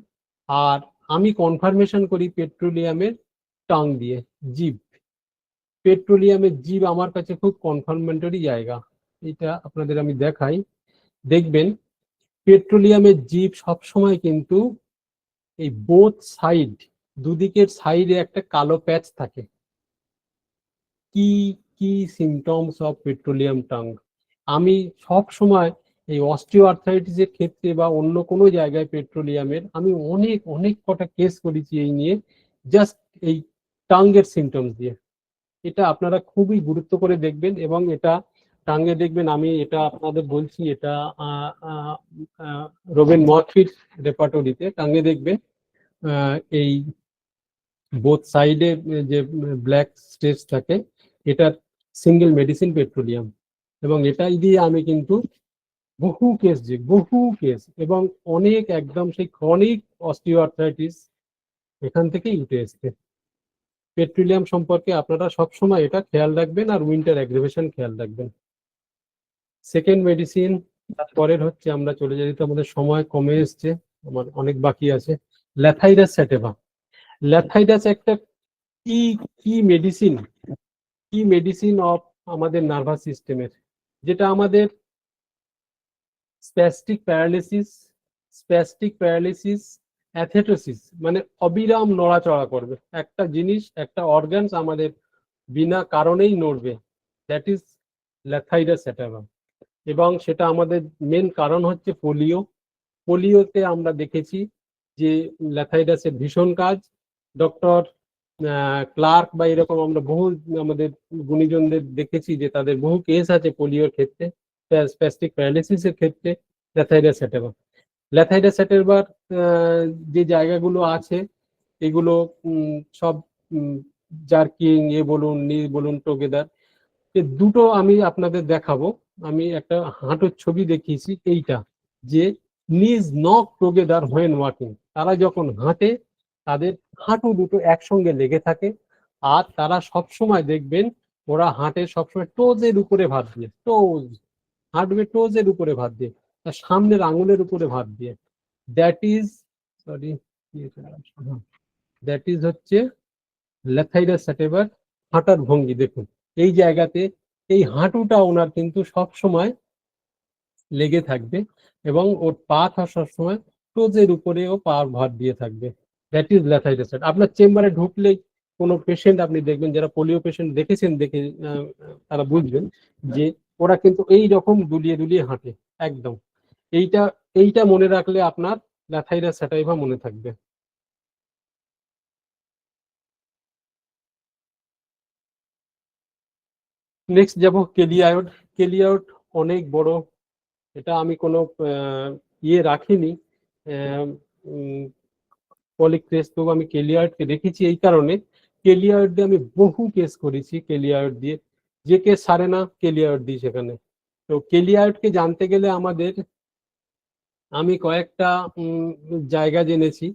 আর আমি কনফার্মেশন করি পেট্রোলিয়ামের টাং দিয়ে, জিভ। পেট্রোলিয়ামের জিভ আমার কাছে খুব কনফার্মেন্টারি জায়গা। এটা আপনাদের আমি দেখাই, দেখবেন পেট্রোলিয়ামের জিভ সবসময় কিন্তু এই বোথ সাইড, দুদিকের সাইডে একটা কালো প্যাচ থাকে। কি কি সিমটমস অফ পেট্রোলিয়াম টাং? আমি সব সময় এই অস্টিও আর্থ্রাইটিসের ক্ষেত্রে বা অন্য কোনো জায়গায় পেট্রোলিয়ামের আমি অনেক অনেক কটা কেস করেছি এই নিয়ে, জাস্ট এই টাঙ্গের সিমটমস দিয়ে। এটা আপনারা খুবই গুরুত্ব করে দেখবেন, এবং এটা টাঙ্গে দেখবেন, আমি এটা আপনাদের বলছি, এটা রোবেন মর্ফির রেপার্টরিতে টাঙ্গে দেখবেন এই বোথ সাইডে যে ব্ল্যাক স্টেজ থাকে, এটার সিঙ্গেল মেডিসিন পেট্রোলিয়াম। এবং এটাই দিয়ে আমি কিন্তু বহু কেস এবং অনেক একদম সেই ক্রনিক অস্টিও আর্থ্রাইটিস এখান থেকেই উঠে এসছে। পেট্রোলিয়াম সম্পর্কে আপনারা সবসময় এটা খেয়াল রাখবেন, আর উইন্টার অ্যাগ্রিভেশন খেয়াল রাখবেন। সেকেন্ড মেডিসিন, তারপরের হচ্ছে, আমরা চলে যাই, তো আমাদের সময় কমে এসছে, আমার অনেক বাকি আছে। ল্যাথাইডাস স্যাটেভা। ল্যাথাইডাস একটা কি কি মেডিসিন অফ আমাদের নার্ভাস সিস্টেমের, যেটা আমাদের স্প্যাস্টিক প্যারালিসিস, অ্যাথেটোসিস, মানে অবিরাম নড়াচড়া করবে একটা জিনিস, একটা অর্গানস আমাদের বিনা কারণেই নড়বে, দ্যাট ইজ ল্যাথাইডাস স্যাটাভা। এবং সেটা আমাদের মেন কারণ হচ্ছে পোলিওতে আমরা দেখেছি যে ল্যাথাইডাসের ভীষণ কাজ। ডক্টর ক্লার্ক বা এরকম আমরা বহু আমাদের গুণীজনদের দেখেছি যে তাদের বহু কেস আছে পোলিওর ক্ষেত্রে, স্প্যাস্টিক প্যারালিসিসের ক্ষেত্রে ল্যাথাইডাস স্যাটাভার যে জায়গাগুলো আছে এগুলো সব জার্কিং বলুন টোগেদার। দুটো আমি আপনাদের দেখাবো। আমি একটা হাঁটুর ছবি দেখিয়েছি, এইটা যে নিজ নক টোগেদার হোয়েন ওয়াকিং, তারা যখন হাঁটে তাদের হাঁটু দুটো একসঙ্গে লেগে থাকে, আর তারা সবসময় দেখবেন ওরা হাঁটে সবসময় টোজের উপরে ভাত দিয়ে, হাঁটবে টোজের উপরে ভাত দিয়ে, তার সামনের আঙুলের উপরে ভাত দিয়ে। দ্যাট ইজ হচ্ছে ল্যাথাইডাস স্যাটাভার হাঁটার ভঙ্গি। দেখুন এই জায়গাতে এই হাঁটুটা ওনার কিন্তু সব সময় লেগে থাকবে, এবং ওর পা সবসময় টোজের উপরেও পা ভর দিয়ে থাকবে। That is lathyrus. আপনার চেম্বারে ঢুকলেই কোনো পেশেন্ট আপনি দেখবেন, যারা পোলিও পেশেন্ট দেখেছেন, তারা বুঝবেন যে ওরা কিন্তু এই রকম দুলিয়ে হাঁটে একদম। এইটা মনে রাখলে আপনার ল্যাথাইডাস স্যাটাইভা মনে থাকবে। নেক্সট যাব কেলিয়ায়োড অনেক বড়, এটা আমি কোনো ইয়ে রাখিনি পলিক্রেস্ট, তবু আমি কেলিয়ায়োডকে দেখেছি। এই কারণে কেলিয়ায়োড দিয়ে আমি বহু কেস করেছি, কেলিয়ায়োড দিয়ে যে কেস সারে না কেলিয়ায়োড দিই সেখানে। তো কেলিয়ায়োডকে জানতে গেলে আমি কয়েকটা জায়গা জেনেছি,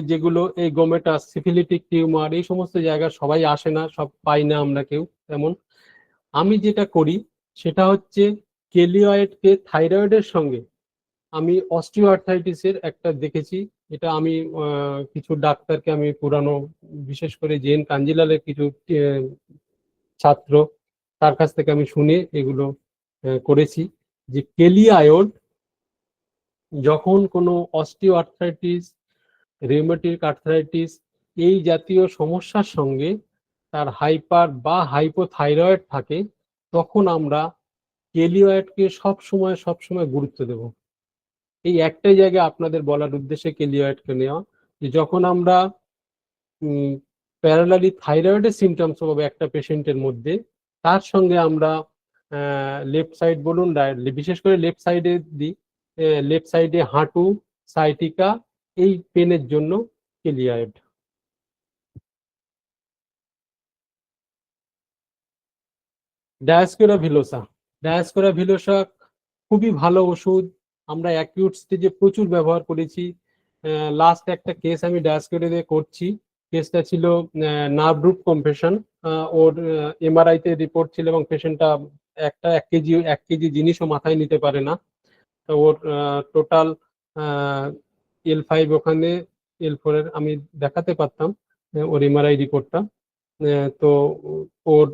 যেগুলো এই গোমেটাস, সিফিলিটিক টিউমার, এই সমস্ত জায়গা সবাই আসে না, সব পাই না আমরা কেউ তেমন। আমি যেটা করি সেটা হচ্ছে কেলিয়ায়োডকে থাইরয়েডের সঙ্গে আমি অস্টিও আর্থ্রাইটিসের একটা দেখেছি। এটা আমি কিছু ডাক্তারকে, আমি পুরানো বিশেষ করে জেন কাঞ্জিলালের কিছু ছাত্র, তার কাছ থেকে আমি শুনে এগুলো করেছি, যে কেলিয়ায়োড যখন কোনো অস্টিও আর্থ্রাইটিস, রিউমেটিক আর্থ্রাইটিস এই জাতীয় সমস্যার সঙ্গে তার হাইপার বা হাইপোথাইরয়েড থাকে, তখন আমরা কেলিয়ায়োডকে সবসময় গুরুত্ব দেব। এই একটাই জায়গা আপনাদের বলার উদ্দেশ্যে কেলিয়ায়োডকে নেওয়া, যে যখন আমরা প্যারালালি থাইরয়েডের সিমটমস হবে একটা পেশেন্টের মধ্যে, তার সঙ্গে আমরা লেফট সাইড বলুন, বিশেষ করে লেফট সাইডে দিই, লেফট সাইডে হাঁটু, সাইটিকা, এই পেনের জন্য কেলিয়ায়েড। ডায়াস্কোরা ভিলোসা, ডায়াস্কোরা ভিলোসা খুবই ভালো ওষুধ, আমরা অ্যাকিউট স্টেজে প্রচুর ব্যবহার করেছি। লাস্ট একটা কেস আমি ডায়াস্কোরা দিয়ে করছি, কেসটা ছিল নার্ভ রুট কম্প্রেশন। ওর এমআরআই তে রিপোর্ট ছিল এবং পেশেন্টটা এক কেজি জিনিসও মাথায় নিতে পারে না। তো ওর টোটাল L5 ওখানে, L4 এর আমি দেখাতে পারতাম ওর এমআরআই রিপোর্টটা। তো ওর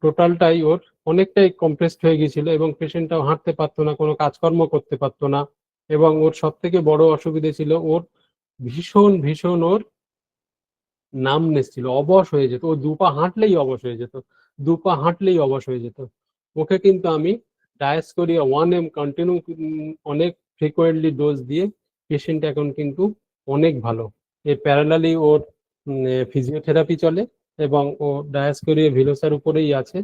টোটালটাই ওর অনেকটাই কম্প্রেসড হয়ে গেছিল এবং পেশেন্টটাও হাঁটতে পারতো না, কোনো কাজকর্ম করতে পারতো না। এবং ওর সব থেকে বড় অসুবিধে ছিল ওর ভীষণ ওর নামনেস ছিল, অবশ হয়ে যেত, ও দুপা হাঁটলেই অবশ হয়ে যেত, দুপা হাঁটলেই অবশ হয়ে যেত। ওকে কিন্তু আমি ডায়াস্কোরিয়া 1M কন্টিনিউ অনেক ফ্রিকোয়েন্টলি ডোজ দিয়ে পেশেন্ট এখন কিন্তু অনেক ভালো। এর প্যারালালি ওর ফিজিওথেরাপি চলে এবং ও ডায়াস্কোরিয়া ভিলোসার উপরেই আছে,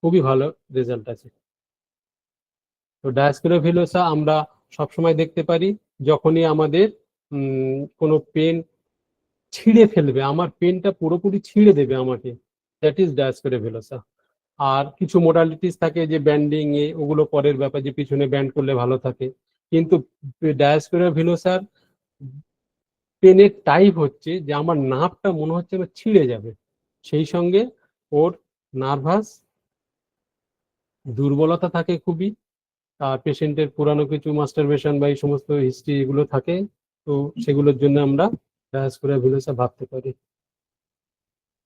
খুবই ভালো রেজাল্ট আছে। তো ডায়াস্কোরিয়া ভিলোসা আমরা সবসময় দেখতে পারি যখনই আমাদের কোনো পেন ছিঁড়ে ফেলবে, আমার পেনটা পুরোপুরি ছিঁড়ে দেবে আমাকে, দ্যাট ইজ ডায়াস্কোরিয়া ভিলোসা। আর কিছু মোডালিটিস থাকে যে ব্যান্ডিং এ, ওগুলো পরের ব্যাপার, যে পিছনে ব্যান্ড করলে ভালো থাকে। কিন্তু ডায়াস্কোরিয়া ভিলোসার পেনের টাইপ হচ্ছে যে আমার নার্ভটা মনে হচ্ছে আমার ছিঁড়ে যাবে, সেই সঙ্গে ওর নার্ভাস দুর্বলতা থাকে খুবই। আর পেশেন্টের পুরানো কিছু মাস্টারবেশন বা এই সমস্ত হিস্ট্রি এগুলো থাকে, তো সেগুলোর জন্য আমরা ডায়াস্কোরিয়া ভিলোসা ভাবতে পারি।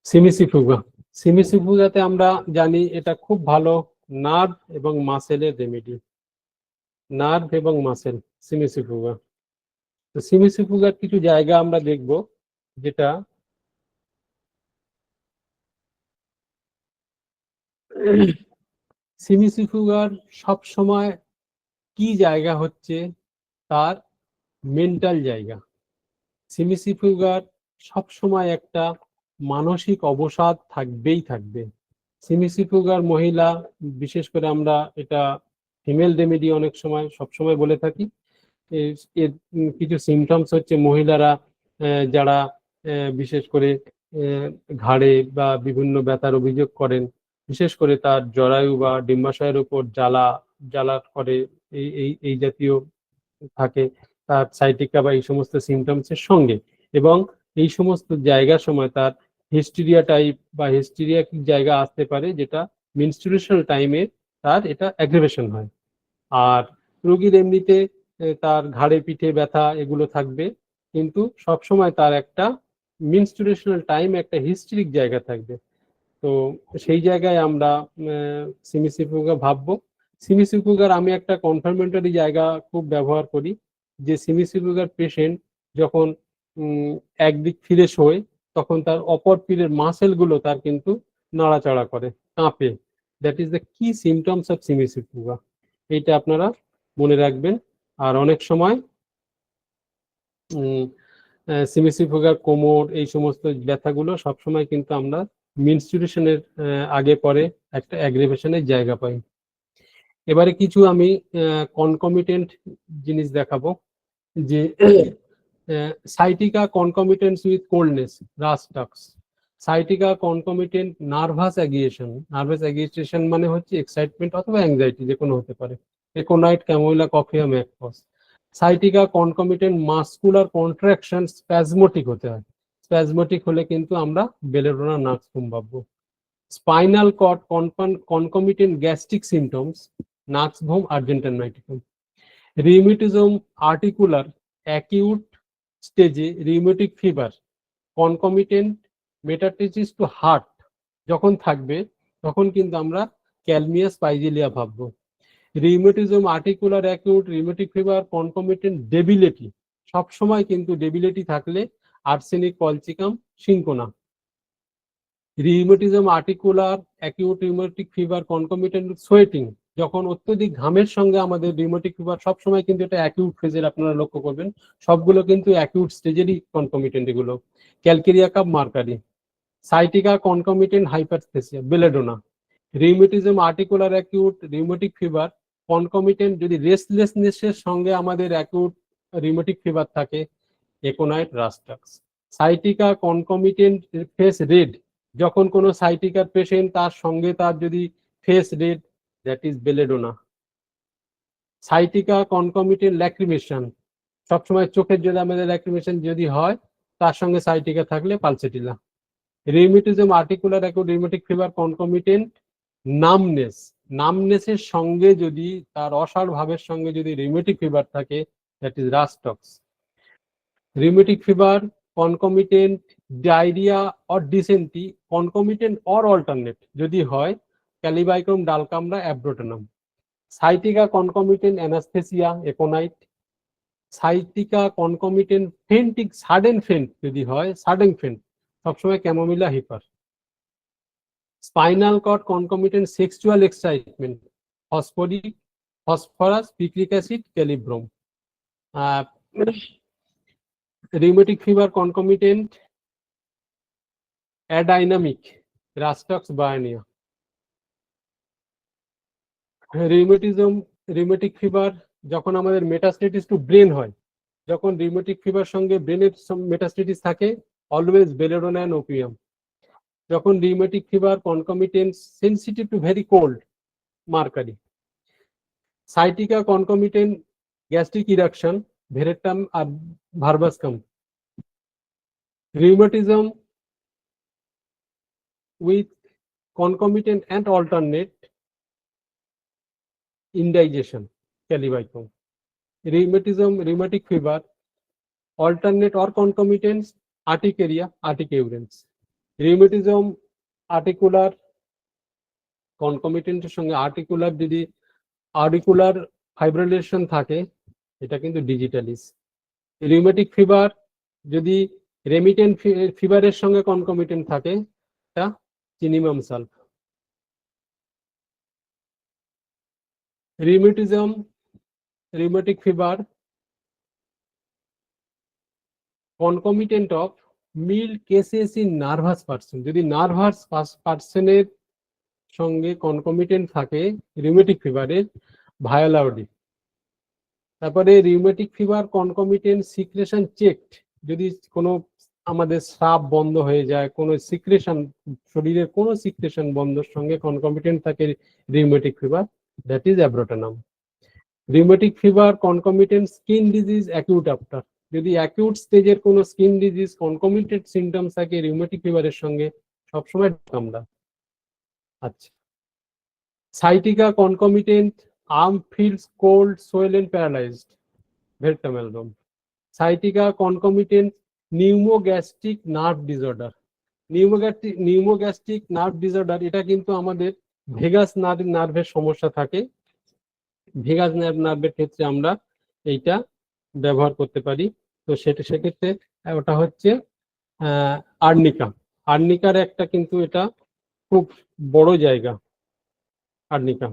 সিমিসিফুগা, সিমিসিফুগাতে আমরা জানি এটা খুব ভালো নার্ভ এবং মাসেলের রেমেডি, নার্ভ এবং মাসেল, সিমিসিফুগা। তো সিমিসিফুগার কিছু জায়গা আমরা দেখব, যেটা সিমিসিফুগার সব সময় কি জায়গা হচ্ছে তার মেন্টাল জায়গা। সিমিসিফুগার সব সময় একটা মানসিক অবসাদ থাকবেই থাকবে। সিমিসিফুগার মহিলা, বিশেষ করে আমরা এটা ফিমেল রেমেডি অনেক সময় সবসময় বলে থাকি। এর কিছু সিমটমস হচ্ছে মহিলারা যারা বিশেষ করে ঘাড়ে বা বিভিন্ন ব্যথার অভিযোগ করেন, বিশেষ করে তার জরায়ু বা ডিম্বাশয়ের উপর জ্বালা জ্বালা করে, এই এই এই জাতীয় থাকে তার সাইটিকা বা এই সমস্ত সিমটমসের সঙ্গে, এবং এই সমস্ত জায়গার সময় তার হিস্টেরিয়া টাইপ বা হিস্টেরিয়া জায়গা আসতে পারে, যেটা মেনস্ট্রুয়েশনাল টাইমে তার এটা অ্যাগ্রেভেশন হয়। আর রোগীর এমনিতে তার ঘাড়ে পিঠে ব্যথা এগুলো থাকবে, কিন্তু সবসময় তার একটা মেনস্ট্রুয়েশনাল টাইম একটা হিস্টেরিক জায়গা থাকবে। তো সেই জায়গায় আমরা সিমিসিফুগা ভাববো। সিমিসিফুগার আমি একটা কনফার্মেন্টারি জায়গা খুব ব্যবহার করি, যে সিমিসিফুগার পেশেন্ট যখন একদিক ফিরে শোয় তখন তার অপর পিঠের মাসেল গুলো তার কিন্তু নাড়াচাড়া করে, কাঁপে। দ্যাট ইজ দ্য কি সিমটমস অফ সিমিসিফুগা, এইটা আপনারা মনে রাখবেন। আর অনেক সময় সিমিসিফুগার কোমর এই সমস্ত ব্যথাগুলো সবসময় কিন্তু আমরা মেনস্ট্রুয়েশনের আগে পরে একটা অ্যাগ্রেভেশনের জায়গা পাই। এবারে কিছু আমি কনকমিটেন্ট জিনিস দেখাবো, যে sciatica concomitants with coldness, rhus tox. Sciatica concomitant nervous agitation, nervous agitation মানে হচ্ছে এক্সাইটমেন্ট অথবা অ্যাংজাইটি, যে কোনো হতে পারে, aconite, chamomilla, coffea, mag phos. Sciatica concomitant muscular contraction, spasmodic হতে হয়, স্প্যাজমোটিক হলে কিন্তু আমরা বেলেডোনা নাক্সভুম ভাববো। Spinal cord concomitant gastric symptoms, nux vomica argentum nitricum. Rheumatism articular acute স্টেজে rheumatic fever concomitant metastasis to heart যখন থাকবে, তখন কিন্তু আমরা ক্যালমিয়া স্পাইজেলিয়া ভাববো। Rheumatism articular acute rheumatic fever concomitant debility, সবসময় কিন্তু ডেবিলিটি থাকলে arsenic colchicum cinchona. Rheumatism articular acute rheumatic fever concomitant sweating, যখন অত্যধিক ঘামের সঙ্গে আমাদের রিউমেটিক ফিভার, সবসময় কিন্তু এটা অ্যাকিউট ফেজের, আপনারা লক্ষ্য করবেন সবগুলো কিন্তু অ্যাকিউট স্টেজেরই কনকমিটেন্ট এগুলো। Calcarea cup mercury. Sciatica concomitant hyperaesthesia, belladonna. Rheumatism articular acute rheumatic fever concomitant যদি রেস্টলেসনেসের সঙ্গে আমাদের অ্যাকিউট রিউমেটিক ফিভার থাকে, aconite rhus tox. Sciatica concomitant face red, যখন কোনো সাইটিকার পেশেন্ট তার সঙ্গে তার যদি face red, that is belladonna. Sciatica concomitant lacrimation, সবসময় চোখের যদি আমাদের ল্যাক্রিমেশন যদি হয়, তার সঙ্গে সাইটিকা থাকলে pulsatilla. Rheumatism articular acute rheumatic fever concomitant numbness, নামনেসের সঙ্গে যদি তার অসাড় ভাবের সঙ্গে যদি রিউমেটিক ফিভার থাকে, that is rhus tox. Rheumatic fever concomitant diarrhoea or dysentery, concomitant or alternate যদি হয়, kali bichrom dulcamara abrotanum. Sciatica concomitant anaesthesia, aconite. Sciatica concomitant fainting sudden faint যদি হয়, সাডেন ফেন্ট, সবসময় chamomilla hepar. Spinal cord concomitant sexual excitement, phosphorus, picric acid, kali brom. Rheumatic fever concomitant adynamic, Rhus tox, বায়োনিয়া। Rheumatic fever যখন আমাদের মেটাস্টেটিস two brain হয়, যখন rheumatic fever সঙ্গে ব্রেনের metastasis থাকে, অলওয়েজ বেলেডোনা অ্যান্ড ওপিয়াম। যখন rheumatic fever concomitant sensitive to very cold, mercury. Sciatica concomitant gastric eructation, veratrum আর verbascum. Rheumatism with concomitant and alternate indigestion, calibicum. Rheumatic fever, alternate or concomitant urticaria, urticarians. Rheumatism articular concomitant সঙ্গে articular যদি auricular fibrillation থাকে, এটা কিন্তু digitalis. Rheumatic fever যদি remittent ফিভারের সঙ্গে concomitant থাকে, এটা chininum sulph. Rheumatic fever concomitant of mild cases in nervous person, যদি নার্ভাস পার্সনের সঙ্গে কনকমিটেন্ট থাকে রিউমেটিক ফিভারের, ভায়োলাওডি। তারপরে rheumatic fever concomitant secretion checked, যদি কোনো আমাদের স্রাব বন্ধ হয়ে যায়, কোনো সিক্রেশন, শরীরের কোনো সিক্রেশন বন্ধের সঙ্গে কনকমিটেন্ট থাকে rheumatic fever, that is abrotanum. Rheumatic fever concomitant skin disease acute after, যদি অ্যাকিউট স্টেজের কোনো স্কিন ডিজিজ কনকমিটেন্ট সিমটমস থাকে রিউমেটিক ফিভারের সঙ্গে, সবসময় আমরা। আচ্ছা, sciatica concomitant arm feels cold, swollen, paralysed, veratrum album. Sciatica concomitant pneumogastric nerve disorder. Pneumogastric nerve disorder, এটা কিন্তু আমাদের ভেগাস নার্ভের সমস্যা থাকে, ভেগাস নার্ভের ক্ষেত্রে আমরা এইটা ব্যবহার করতে পারি। তো সেক্ষেত্রে ওটা হচ্ছে আর্নিকা। আর্নিকার একটা কিন্তু এটা খুব বড় জায়গা, আর্নিকা।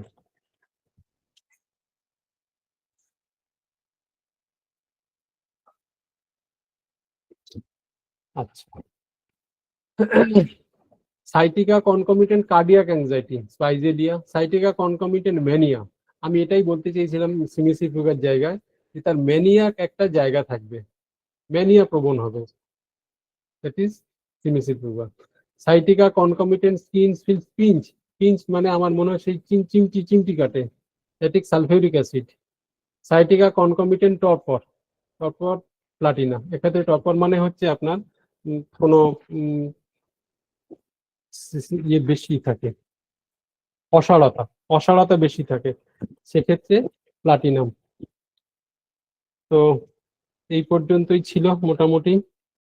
আচ্ছা, sciatica concomitant cardiac anxiety, spigelia. Sciatica concomitant mania, আমি এটাই বলতে চেয়েছিলাম সিমিসি ফিভার জায়গায়, যে তার ম্যানিয়াক একটা জায়গা থাকবে, ম্যানিয়া প্রবণ হবে, দ্যাট ইজ সিমিসি fever. Sciatica concomitant skin feel pinch, pinch মানে আমার মনে হয় সেই চিমটি কাটে, that is sulphuric acid. Sciatica concomitant torpor, torpor platina. এক্ষেত্রে টর্পর মানে হচ্ছে আপনার কোনো ইয়ে বেশি থাকে, অসাড়তা বেশি থাকে, সেক্ষেত্রে প্লাটিনাম। তো এই পর্যন্তই ছিল মোটামুটি।